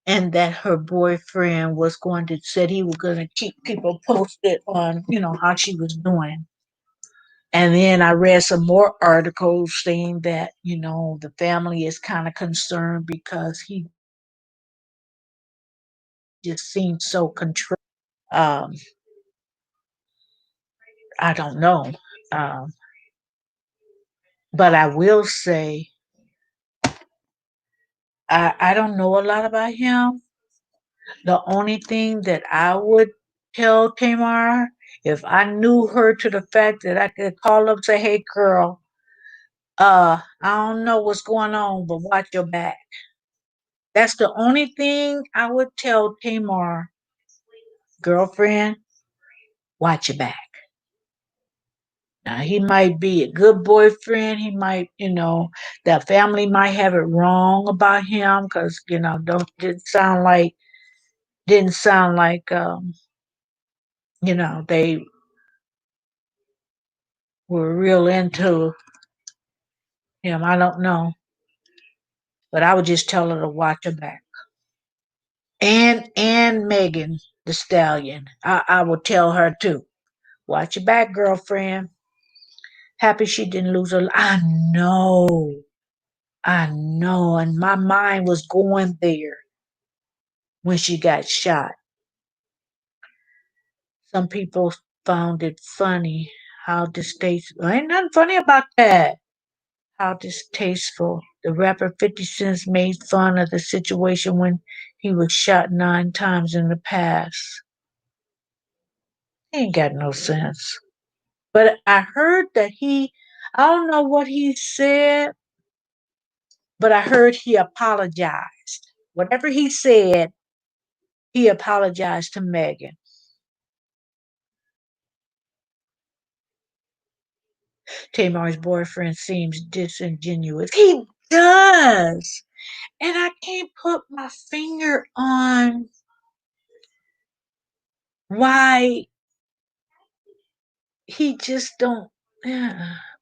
and that her boyfriend was going to said he was going to keep people posted on how she was doing. And then I read some more articles saying that the family is kind of concerned because he just seems so control. Um, I don't know, um, but I will say I don't know a lot about him. The only thing that I would tell Tamar, if I knew her to the fact that I could call up and say, "Hey, girl, I don't know what's going on, but watch your back." That's the only thing I would tell Tamar, girlfriend, watch your back. Now, he might be a good boyfriend. He might, the family might have it wrong about him because, don't didn't sound like they were real into him. I don't know, but I would just tell her to watch her back. And Megan the Stallion, I would tell her too. Watch your back, girlfriend. Happy she didn't lose her. I know, and my mind was going there when she got shot. Some people found it funny how distasteful. Ain't nothing funny about that. How distasteful. The rapper 50 Cent made fun of the situation when he was shot 9 times in the past. He ain't got no sense. But I heard that I don't know what he said, but I heard he apologized. Whatever he said, he apologized to Megan. Tamar's boyfriend seems disingenuous. He does. And I can't put my finger on why he just don't.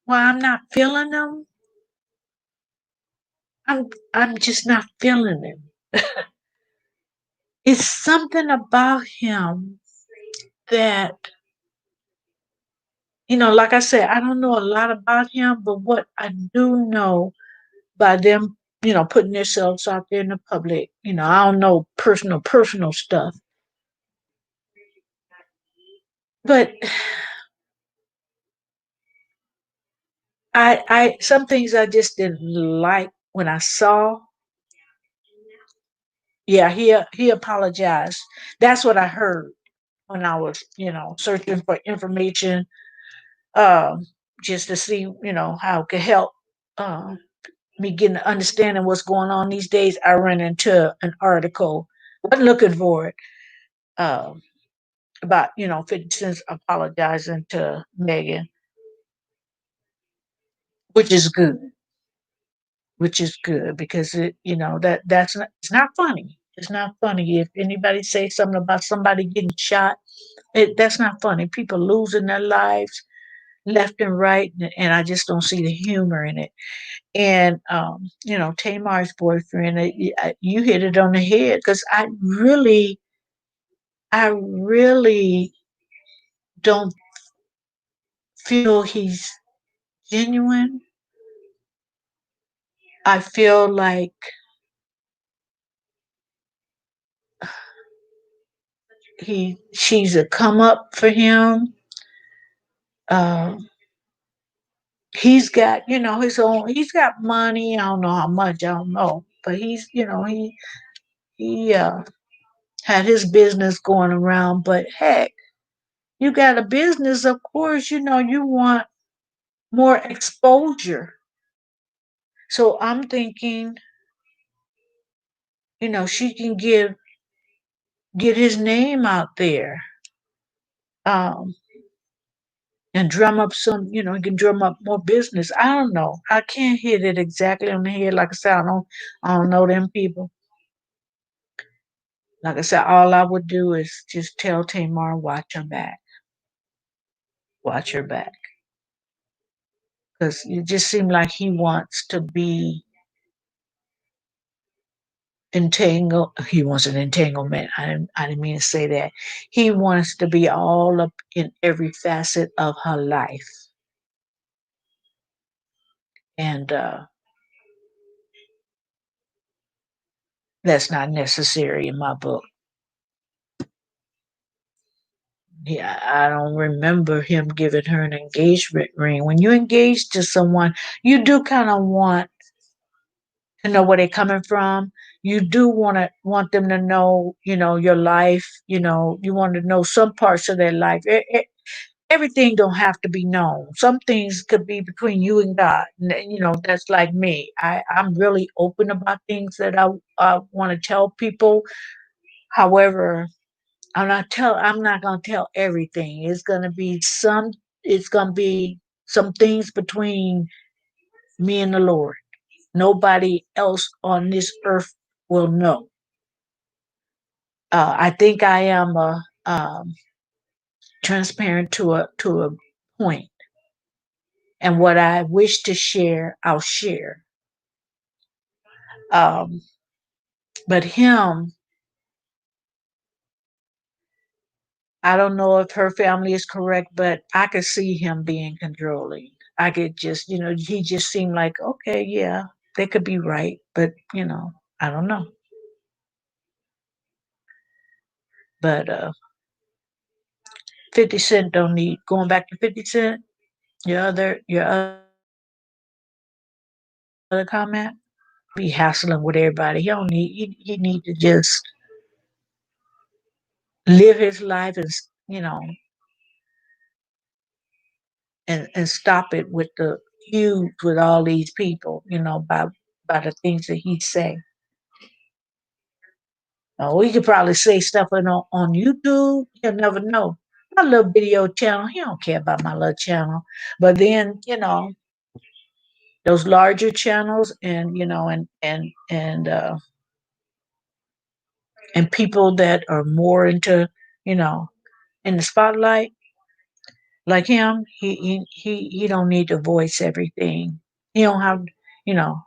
Why I'm not feeling him. I'm just not feeling him. It's something about him that like I said, I don't know a lot about him, but what I do know by them, putting themselves out there in the public, I don't know personal stuff. But some things I just didn't like when I saw. Yeah, he apologized. That's what I heard when I was, searching for information, um, just to see, how it could help um, me getting to understanding what's going on these days. I ran into an article, wasn't looking for it, um, about 50 Cent apologizing to Megan, which is good, which is good because it's not funny. It's not funny if anybody says something about somebody getting shot. That's not funny. People losing their lives left and right, and I just don't see the humor in it. And Tamar's boyfriend, you hit it on the head because I really don't feel he's genuine. I feel like she's a come up for him. Uh, he's got his own. He's got money. I don't know how much. I don't know, but he had his business going around. But heck, you got a business, of course. You want more exposure. So I'm thinking, she can get his name out there. Um, and drum up he can drum up more business. I don't know. I can't hit it exactly on the head. Like I said, I don't know them people. Like I said, all I would do is just tell Tamar, watch her back. Watch her back. Because it just seemed like he wants to be entangled. He wants an entanglement. I didn't mean to say that. He wants to be all up in every facet of her life. And that's not necessary in my book. Yeah, I don't remember him giving her an engagement ring. When you engage to someone, you do kind of want to know where they're coming from. You do want them to know, your life. You want to know some parts of their life. Everything don't have to be known. Some things could be between you and God. That's like me. I'm really open about things that I want to tell people. However, I'm not gonna tell everything. It's gonna be some things between me and the Lord. Nobody else on this earth will know. I think I am transparent to a point. And what I wish to share, I'll share. Um, but him, I don't know if her family is correct, but I could see him being controlling. I could just, he just seemed like, okay, yeah, they could be right, but I don't know. But 50 Cent don't need going back to 50 Cent. Your other comment, be hassling with everybody. He don't need he need to just live his life and and stop it with the feuds with all these people, by the things that he say. We could probably say stuff on YouTube. You'll never know. My little video channel, he don't care about my little channel. But then, those larger channels and people that are more into, you know, in the spotlight, like him, he don't need to voice everything. He don't have, you know,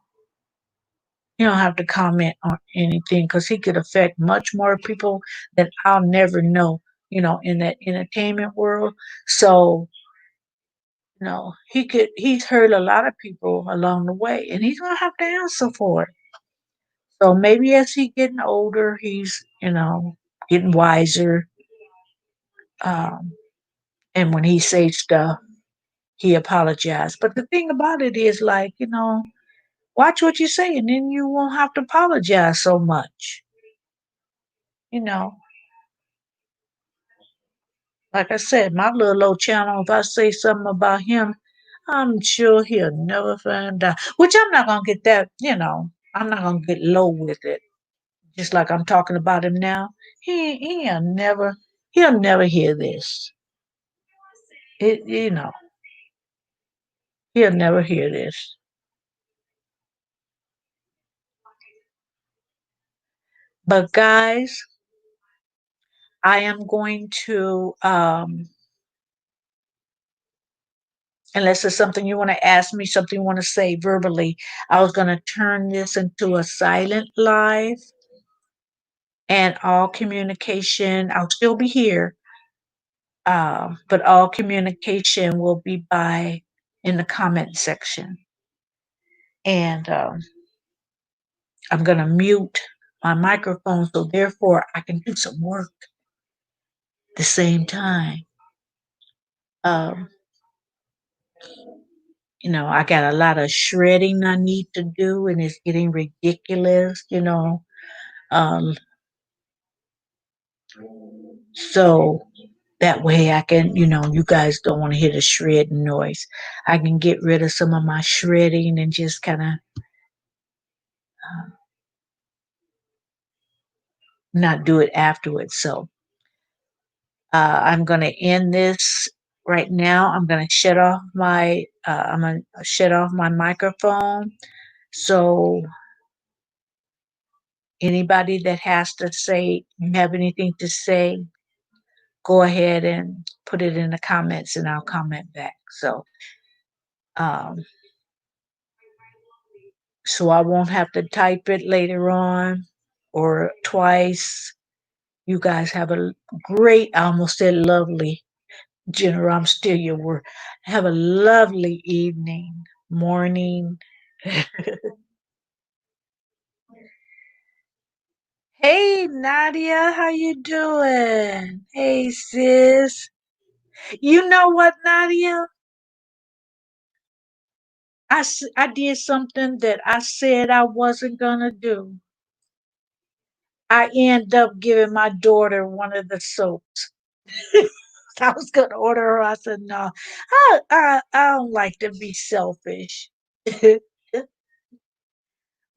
he don't have to comment on anything because he could affect much more people that I'll never know, in that entertainment world. So, he's hurt a lot of people along the way and he's gonna have to answer for it. So maybe as he getting older, he's, getting wiser. Um, and when he says stuff, he apologized. But the thing about it is like, watch what you say and then you won't have to apologize so much. You know, like I said, my little old channel, if I say something about him, I'm sure he'll never find out. Which I'm not gonna get that, I'm not gonna get low with it. Just like I'm talking about him now. He'll never hear this. It he'll never hear this. But guys, I am going to unless there's something you want to ask me, something you want to say verbally, I was going to turn this into a silent live and all communication. I'll still be here, but all communication will be by in the comment section. And I'm going to mute my microphone so therefore I can do some work at the same time. Um, I got a lot of shredding I need to do, and it's getting ridiculous. Um, so that way I can, you guys don't want to hear the shredding noise. I can get rid of some of my shredding and just kind of not do it afterwards. So I'm going to end this right now. I'm going to shut off my microphone. So anybody that has to say, have anything to say, go ahead and put it in the comments and I'll comment back. Um, so I won't have to type it later on or twice. You guys have a great, I almost said lovely, Jennifer, I'm still your word. Have a lovely evening, morning. Hey, Nadia, how you doing? Hey, sis. You know what, Nadia? I did something that I said I wasn't going to do. I end up giving my daughter one of the soaps. I was going to order her. I said, no, I don't like to be selfish.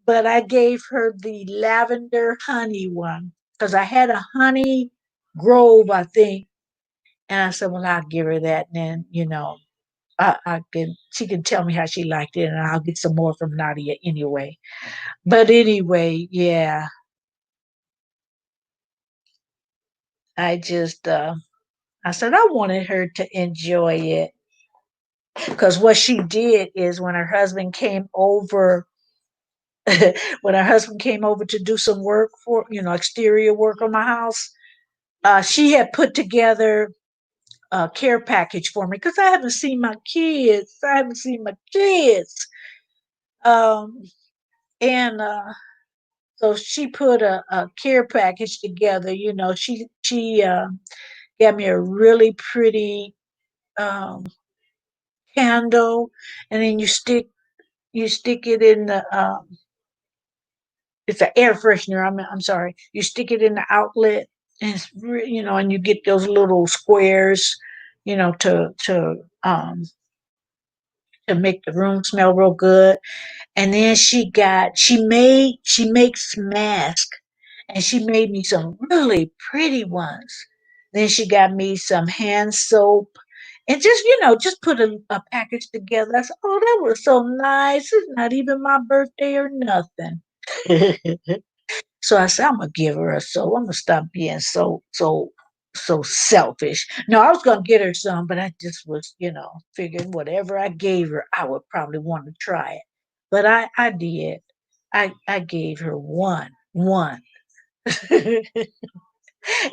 But I gave her the lavender honey one because I had a honey grove, I think. And I said, well, I'll give her that. And then, she can tell me how she liked it and I'll get some more from Nadia anyway. But anyway, yeah, I just, I said I wanted her to enjoy it. Because what she did is when her husband came over, when her husband came over to do some work for, exterior work on my house, she had put together a care package for me because I haven't seen my kids. I haven't seen my kids. Um, and so she put a care package together. She got me a really pretty um, candle, and then you stick it in the it's an air freshener. I'm sorry. You stick it in the outlet, and and you get those little squares, to make the room smell real good. And then she makes masks, and she made me some really pretty ones. Then she got me some hand soap, and just put a package together. I said, "Oh, that was so nice. It's not even my birthday or nothing." So I said, "I'm gonna give her a soap. I'm gonna stop being so selfish." No, I was gonna get her some, but I just was, figuring whatever I gave her, I would probably want to try it. But I did. I gave her one.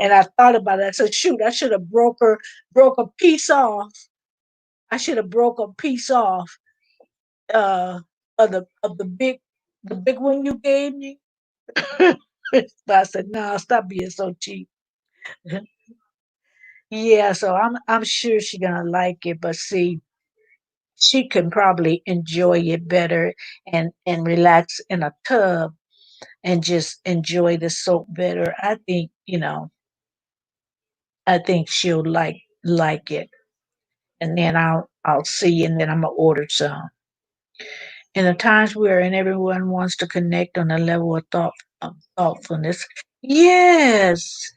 And I thought about it. I said, shoot, I should have broke a piece off. I should have broke a piece off uh of the big one you gave me. But I said, no, stop being so cheap. Yeah, so I'm sure she's gonna like it, but see, she can probably enjoy it better and relax in a tub and just enjoy the soap better. I think she'll like it. And then I'll see, and then I'm gonna order some. In the times we are in, everyone wants to connect on a level of thoughtfulness. Yes.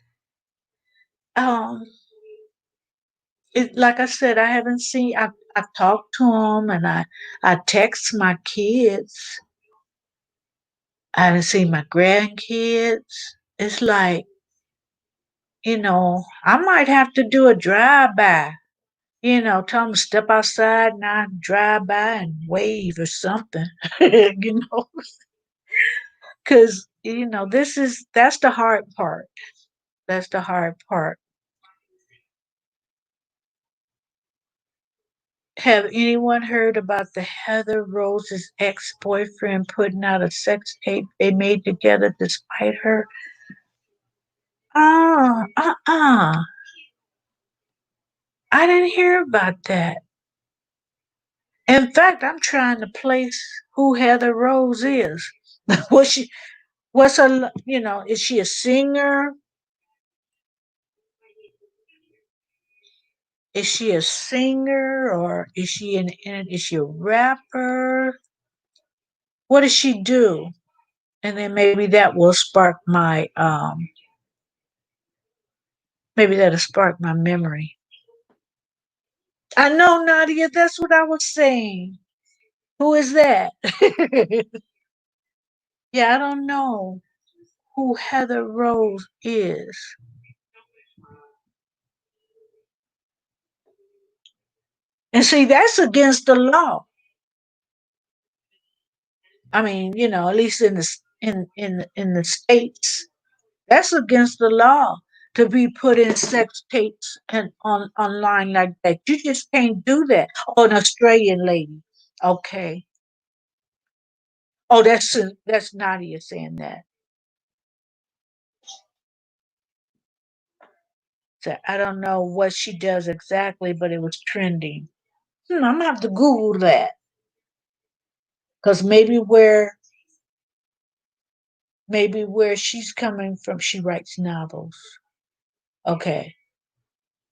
Um like I said, I haven't seen. I talked to them, and I text my kids. I haven't seen my grandkids. It's like, I might have to do a drive by. Tell them to step outside and I drive by and wave or something. Because that's the hard part. That's the hard part. Have anyone heard about the Heather Rose's ex-boyfriend putting out a sex tape they made together despite her? Uh-uh. I didn't hear about that. In fact, I'm trying to place who Heather Rose is. Was she? What's her? Is she a singer? Is she a singer, or is she a rapper? What does she do? And then maybe that will spark my maybe that'll spark my memory. I know, Nadia, that's what I was saying. Who is that? Yeah, I don't know who Heather Rose is. And see, that's against the law. I mean, at least in the states, that's against the law to be put in sex tapes and online like that. You just can't do that. Oh, an Australian lady. Okay. Oh, that's Nadia saying that. So I don't know what she does exactly, but it was trending. I'm gonna have to Google that because maybe where she's coming from, she writes novels. Okay,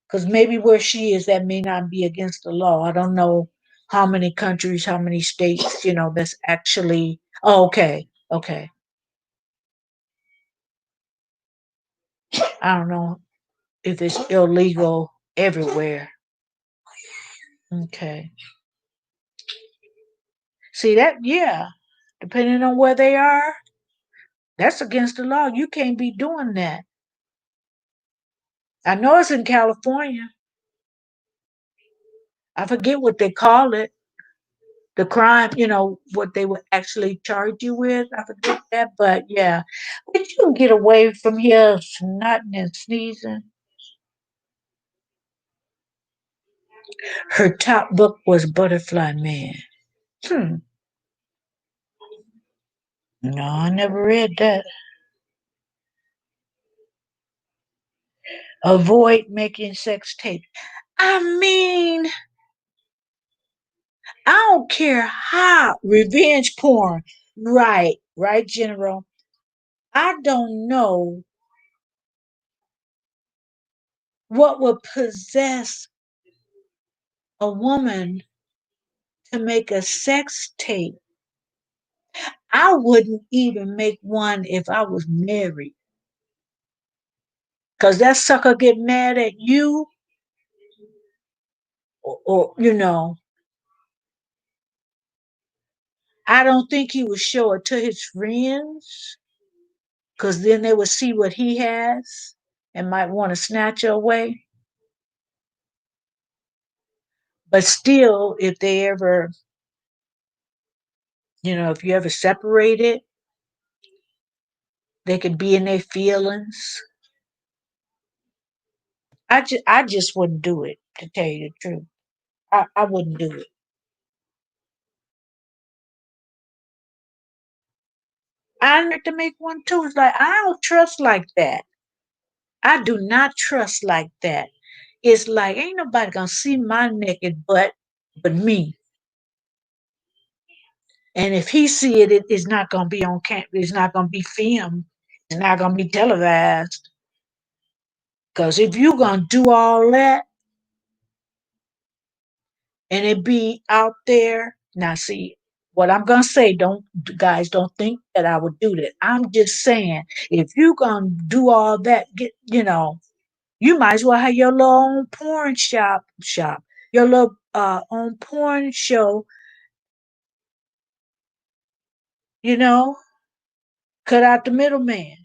because maybe where she is, that may not be against the law. I don't know how many countries, how many states, that's actually. Oh, okay, okay. I don't know if it's illegal everywhere. Okay. See that? Yeah. Depending on where they are, that's against the law. You can't be doing that. I know it's in California. I forget what they call it. The crime, what they would actually charge you with. I forget that, but yeah. But you can get away from here snotting and sneezing. Her top book was Butterfly Man. Hmm. No, I never read that. Avoid making sex tapes. I mean, I don't care how revenge porn. Right, right, General. I don't know what would possess a woman to make a sex tape. I wouldn't even make one if I was married. Cause that sucker get mad at you, or I don't think he would show it to his friends, cause then they would see what he has and might want to snatch her away. But still, if they ever, if you ever separated, they could be in their feelings. I just wouldn't do it, to tell you the truth. I wouldn't do it. I need to make one too. It's like I don't trust like that. I do not trust like that. It's like ain't nobody gonna see my naked butt but me. And if he see it, it's not gonna be on camp. It's not gonna be filmed. It's not gonna be televised. Cause if you gonna do all that and it be out there, now see what I'm gonna say. Don't guys don't think that I would do that. I'm just saying if you gonna do all that, you might as well have your little own porn shop, your little own porn show, you know, cut out the middleman.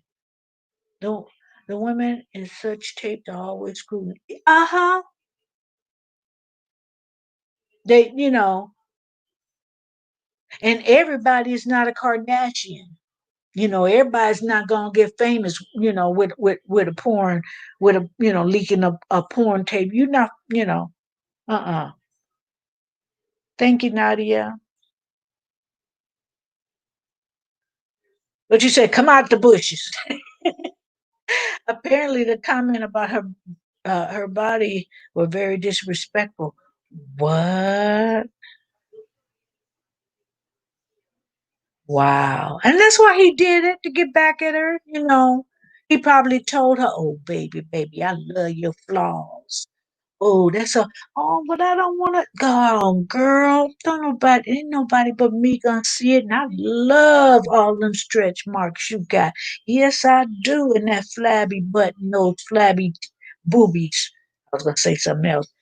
The, the women in such tape are always screwing. Uh-huh. And everybody's not a Kardashian. Everybody's not gonna get famous, with a porn, with a leaking a porn tape. You're not, uh-uh. Thank you, Nadia. But you said come out the bushes. Apparently, the comment about her body were very disrespectful. What? Wow. And that's why he did it to get back at her. He probably told her, "Oh, baby, baby, I love your flaws. Oh, but I don't want to go on, girl. Ain't nobody but me gonna see it. And I love all them stretch marks you got. Yes, I do. And that flabby butt and those flabby boobies. I was gonna say something else.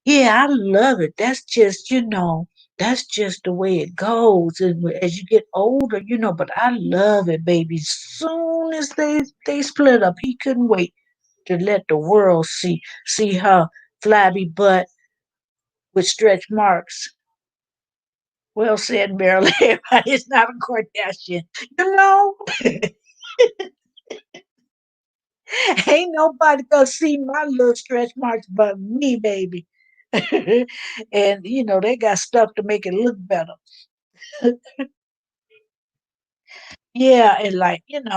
Yeah, I love it. That's just the way it goes. And as you get older, but I love it, baby. Soon as they split up, he couldn't wait to let the world see her flabby butt with stretch marks. Well said, Marilyn. Everybody's not a Kardashian. You know, ain't nobody gonna see my little stretch marks but me, baby. And they got stuff to make it look better. Yeah, and like, and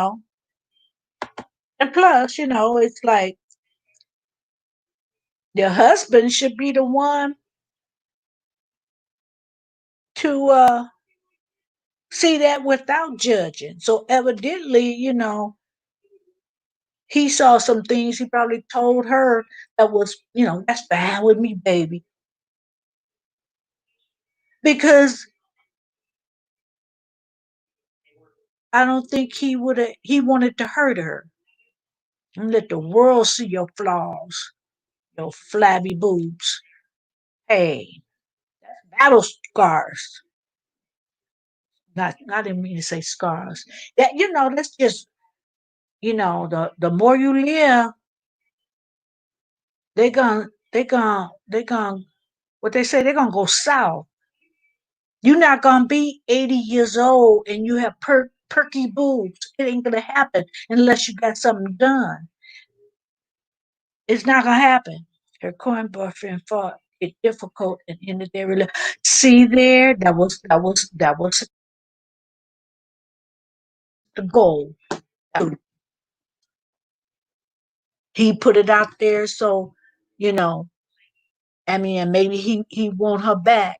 plus, it's like the husband should be the one to see that without judging. So evidently, he saw some things he probably told her that was, that's fine with me, baby. Because I don't think he wanted to hurt her and let the world see your flaws, your flabby boobs. Hey, battle scars. I didn't mean to say scars. That, that's just, the more you live, they gonna What they say, they're gonna go south. You're not gonna be 80 years old and you have perky boobs. It ain't gonna happen unless you got something done. It's not gonna happen. Her current boyfriend fought it difficult and ended their relationship. See there, that was the goal. He put it out there so, you know, I mean, and maybe he want her back.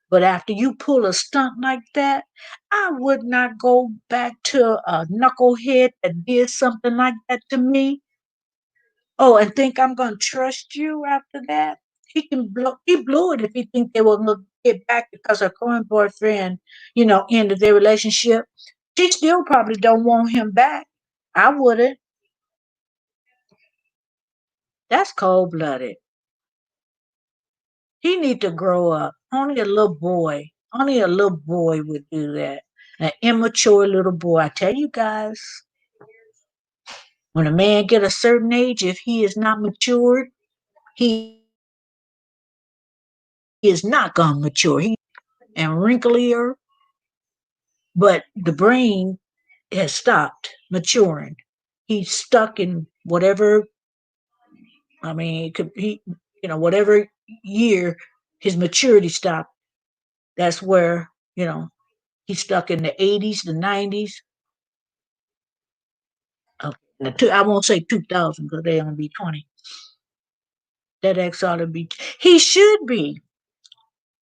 But after you pull a stunt like that, I would not go back to a knucklehead that did something like that to me. Oh, and think I'm gonna trust you after that? He blew it if he think they were gonna get back because her current boyfriend, ended their relationship. She still probably don't want him back. I wouldn't. That's cold blooded. He need to grow up. Only a little boy would do that. An immature little boy. I tell you guys, when a man get a certain age, if he is not matured, he is not gonna mature. He and wrinklier, but the brain has stopped maturing. He's stuck in whatever. I mean, it could he, whatever year his maturity stopped. That's where he's stuck in the 80s, the 90s. I won't say 2000 because they only be 20. That ex ought to be. He should be.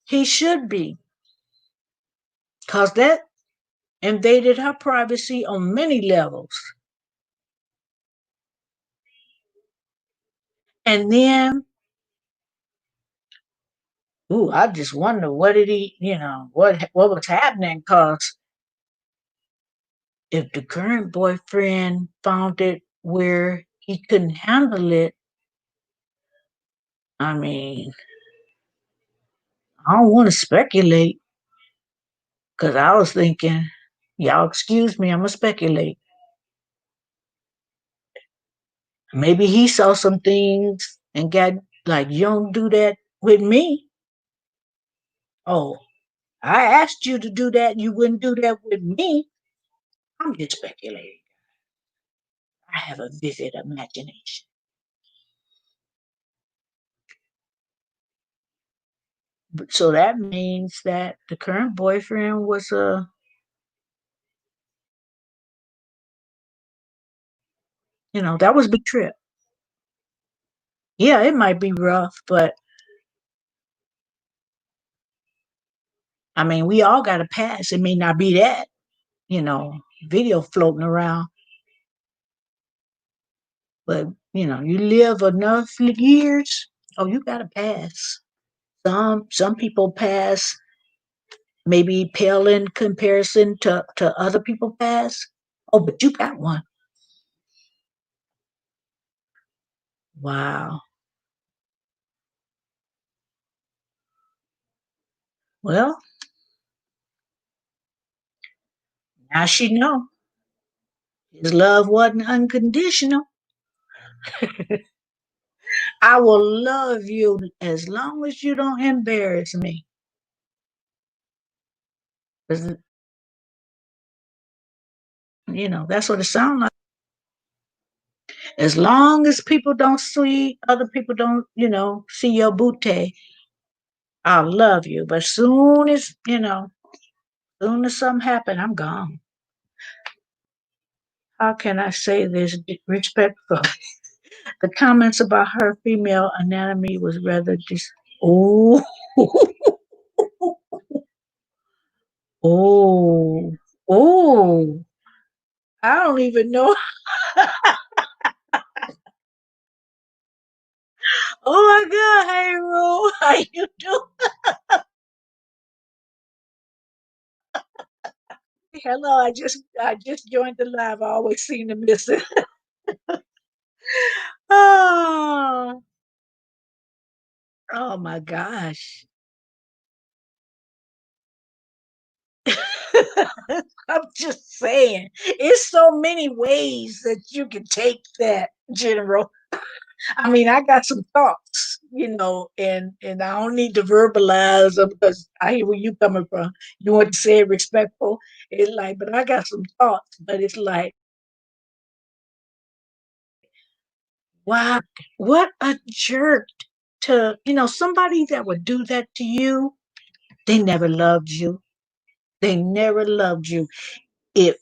He should be. Because that invaded her privacy on many levels. And then, ooh, I just wonder what did he, what was happening? Because if the current boyfriend found it where he couldn't handle it, I mean, I don't want to speculate because I was thinking, y'all excuse me, I'm going to speculate. Maybe he saw some things and got like, you don't do that with me. Oh, I asked you to do that. You wouldn't do that with me. I'm just speculating. I have a vivid imagination. So that means that the current boyfriend was that was a big trip. Yeah, it might be rough, but I mean, we all got a past. It may not be that, you know, video floating around, but you live enough years. Oh, you got a pass. Some people pass maybe pale in comparison to other people pass. Oh, but you got one. Wow. Well, now she know his love wasn't unconditional. I will love you as long as you don't embarrass me. 'Cause, that's what it sounds like. As long as people don't see, other people don't, see your booty, I'll love you. But soon as something happen, I'm gone. How can I say this respectful? The comments about her female anatomy was rather just oh oh oh. I don't even know. Oh my god, hey Ro, how you doing? Hello, I just joined the live. I always seem to miss it. Oh, oh my gosh. I'm just saying, it's so many ways that you can take that, General. I mean, I got some thoughts, and I don't need to verbalize them because I hear where you coming from. You want to say it respectful. It's like, but I got some thoughts, but it's like, wow, what a jerk to, somebody that would do that to you. They never loved you. They never loved you. If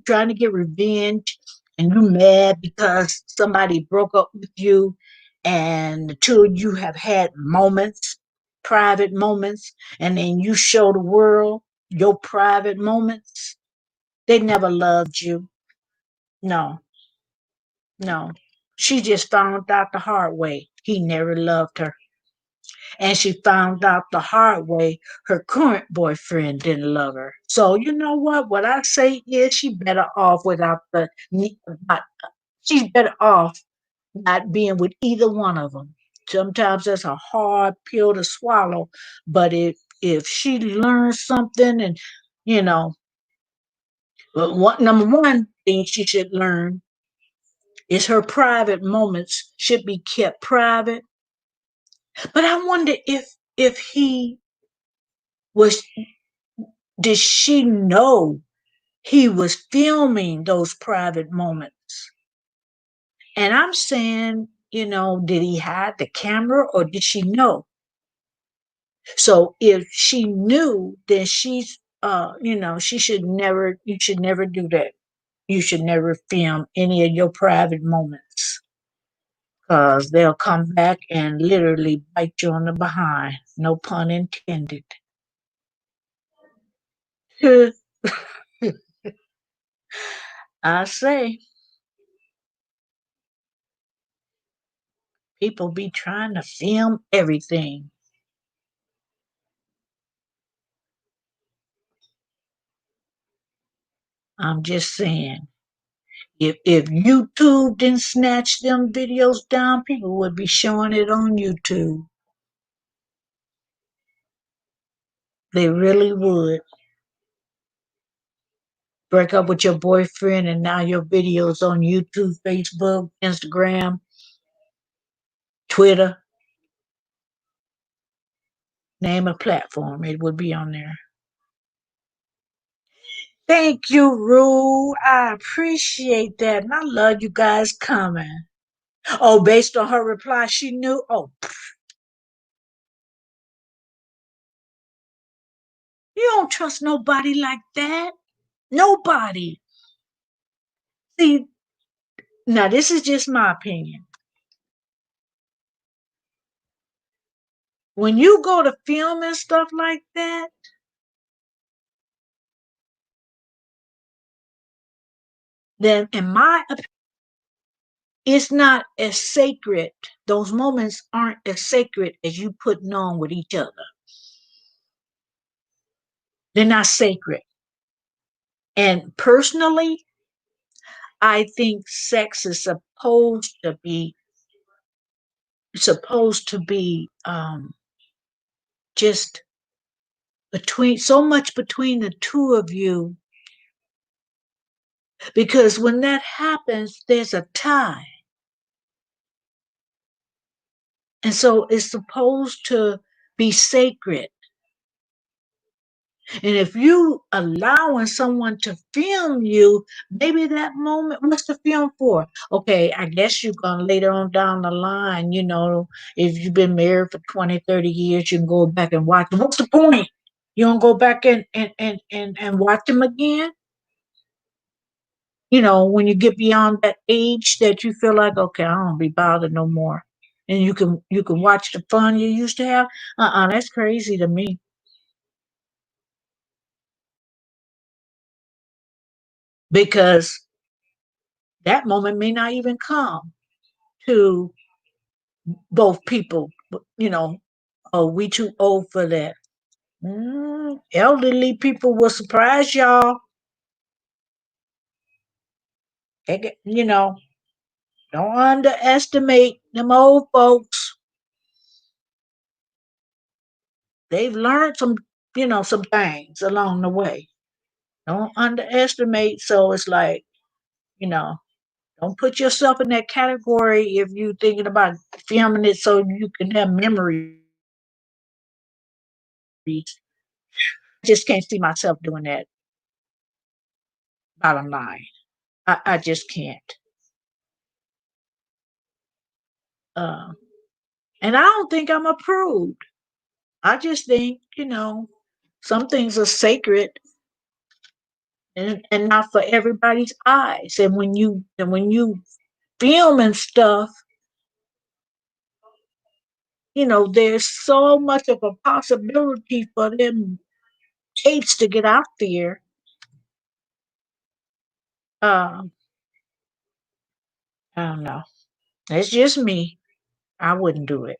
trying to get revenge and you mad because somebody broke up with you and the two of you have had moments, private moments, and then you show the world your private moments, they never loved you. No, no. She just found out the hard way he never loved her, and she found out the hard way her current boyfriend didn't love her. So you know what I say is she better off without not, she's better off not being with either one of them. Sometimes that's a hard pill to swallow, but if she learns something, and you know number one thing she should learn is her private moments should be kept private. But I wonder if he was, did she know he was filming those private moments? And I'm saying, did he hide the camera or did she know? So if she knew, then she should never, you should never do that. You should never film any of your private moments because they'll come back and literally bite you on the behind. No pun intended. I say, people be trying to film everything. I'm just saying. If YouTube didn't snatch them videos down, people would be showing it on YouTube. They really would. Break up with your boyfriend and now your videos on YouTube, Facebook, Instagram, Twitter, name a platform, it would be on there. Thank you, Rue. I appreciate that. And I love you guys coming. Oh, based on her reply, she knew. Oh, you don't trust nobody like that. Nobody. See, now this is just my opinion. When you go to film and stuff like that, then in my opinion, it's not as sacred. Those moments aren't as sacred as you putting on with each other. They're not sacred. And personally, I think sex is supposed to be just between so much between the two of you, because when that happens there's a tie, and so it's supposed to be sacred. And if you allowing someone to film you, maybe that moment, what's the film for? Okay, I guess you're going to later on down the line, if you've been married for 20, 30 years, you can go back and watch. What's the point? You don't go back and watch them again? When you get beyond that age that you feel like, okay, I don't be bothered no more. And you can watch the fun you used to have. That's crazy to me. Because that moment may not even come to both people. Oh, we too old for that. Elderly people will surprise y'all. Don't underestimate them old folks. They've learned some things along the way. Don't underestimate. So it's like, you know, Don't put yourself in that category if you're thinking about filming it so you can have memories. I just can't see myself doing that. Bottom line, I just can't. Uh, and I don't think I'm approved. I just think, some things are sacred and not for everybody's eyes. And when you film and stuff, there's so much of a possibility for them tapes to get out there. Uh, I don't know. It's just me. I wouldn't do it.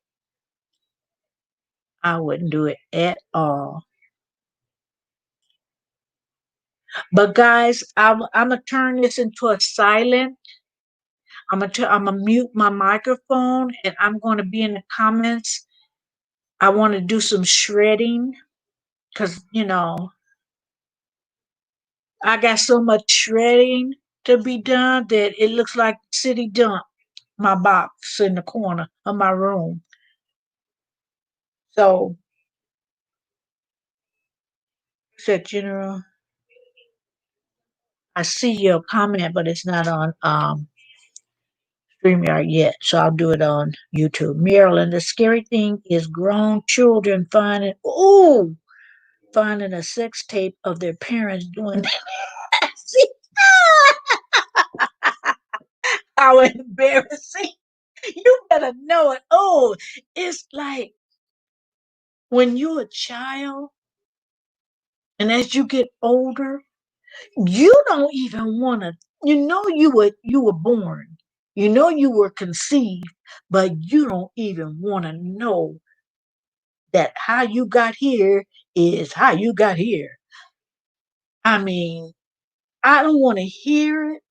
I wouldn't do it at all. But guys, I'm gonna turn this into a silent. I'm gonna mute my microphone, and I'm gonna be in the comments. I want to do some shredding because I got so much shredding to be done that it looks like city dump. My box in the corner of my room. So said General, I see your comment, but it's not on StreamYard yet, so I'll do it on YouTube. Maryland, the scary thing is grown children finding a sex tape of their parents doing that. See, how embarrassing. You better know it. Oh, it's like when you're a child and as you get older, you don't even want to, you were born. You know you were conceived, but you don't even want to know that how you got here is how you got here. I mean, I don't want to hear it.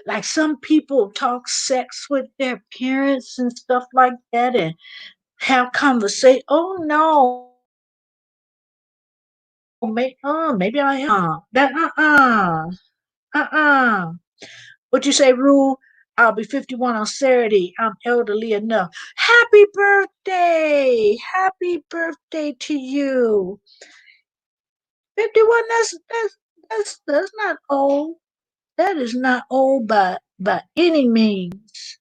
Like some people talk sex with their parents and stuff like that and have conversation. Oh no, maybe I am. That uh. What you say, Rule? I'll be 51 on Saturday. I'm elderly enough. Happy birthday! Happy birthday to you. 51. That's not old. That is not old by any means.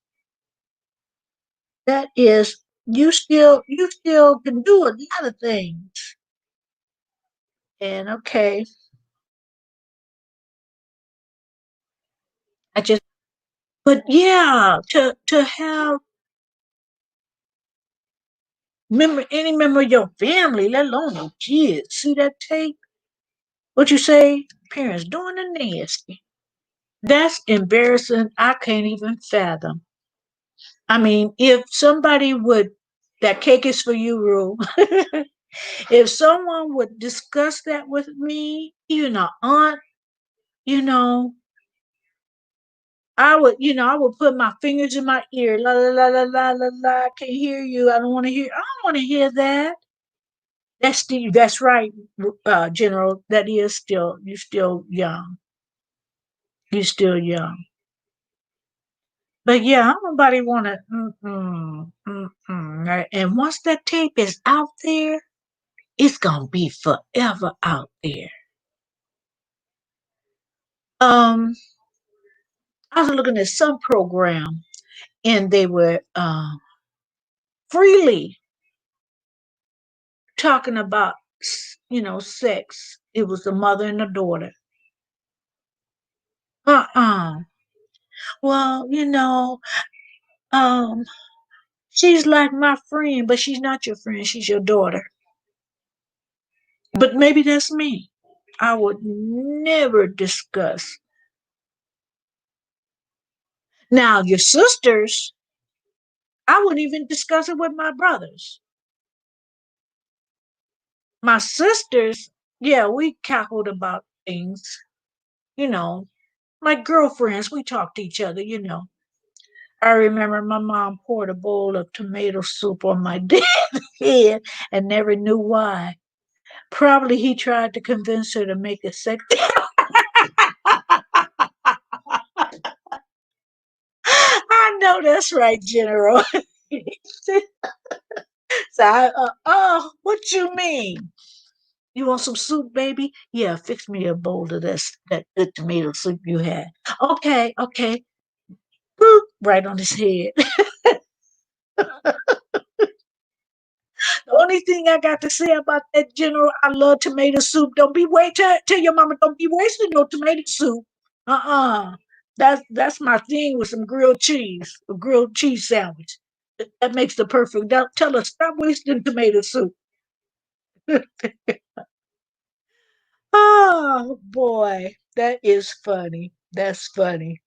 That is you still can do a lot of things. And okay, I just but yeah, to have any member of your family, let alone your kids, see that tape. What you say? Parents doing the nasty. That's embarrassing. I can't even fathom. I mean, if somebody would, that cake is for you, Rue. If someone would discuss that with me, even an aunt, you know, I would put my fingers in my ear. La la la la la la la. I can't hear you. I don't want to hear. I don't want to hear that. That's right, General. That is still you're still young. You're still young. But yeah, nobody want to. Right? And once that tape is out there, it's gonna be forever out there. Um, I was looking at some program, and they were freely talking about, sex. It was the mother and the daughter. Well, um, she's like my friend, but she's not your friend. She's your daughter. But maybe that's me. I would never discuss. Now, your sisters, I wouldn't even discuss it with my brothers. My sisters, yeah, we cackled about things, you know. My girlfriends, we talk to each other. I remember my mom poured a bowl of tomato soup on my dad's head and never knew why. Probably he tried to convince her to make a sex. know that's right, General. So what you mean? You want some soup, baby? Yeah, fix me a bowl of that good tomato soup you had. Okay, okay. Boop, right on his head. The only thing I got to say about that, General, I love tomato soup. Don't be wait tell your mama don't be wasting no tomato soup. Uh-uh. That's my thing with some grilled cheese, a grilled cheese sandwich. That makes the perfect. Tell her stop wasting tomato soup. Oh boy, that is funny. That's funny.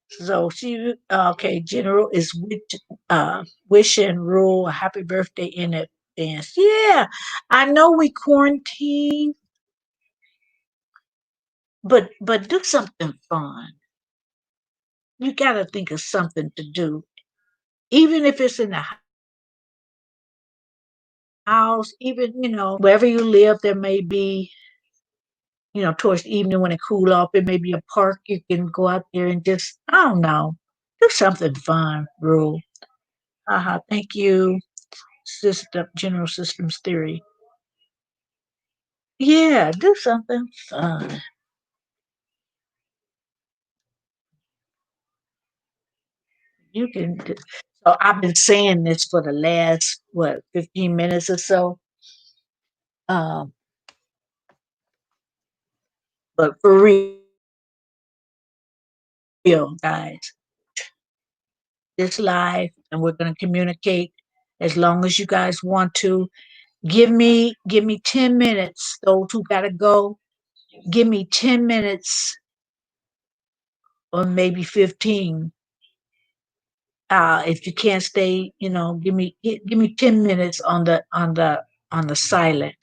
So she, okay, General is wishing Rule a happy birthday in advance. Yeah, I know we quarantine, but do something fun. You got to think of something to do, even if it's in the house. Even wherever you live, there may be towards the evening when it cool off, it may be a park. You can go out there and just I don't know, do something fun. Rule. Thank you. System general systems theory. Yeah, do something fun. You can. So I've been saying this for the last 15 minutes or so. Um, but for real, guys, this live, and we're gonna communicate as long as you guys want to. Give me 10 minutes. Those who gotta go, give me 10 minutes or maybe 15. If you can't stay, give me 10 minutes on the silent.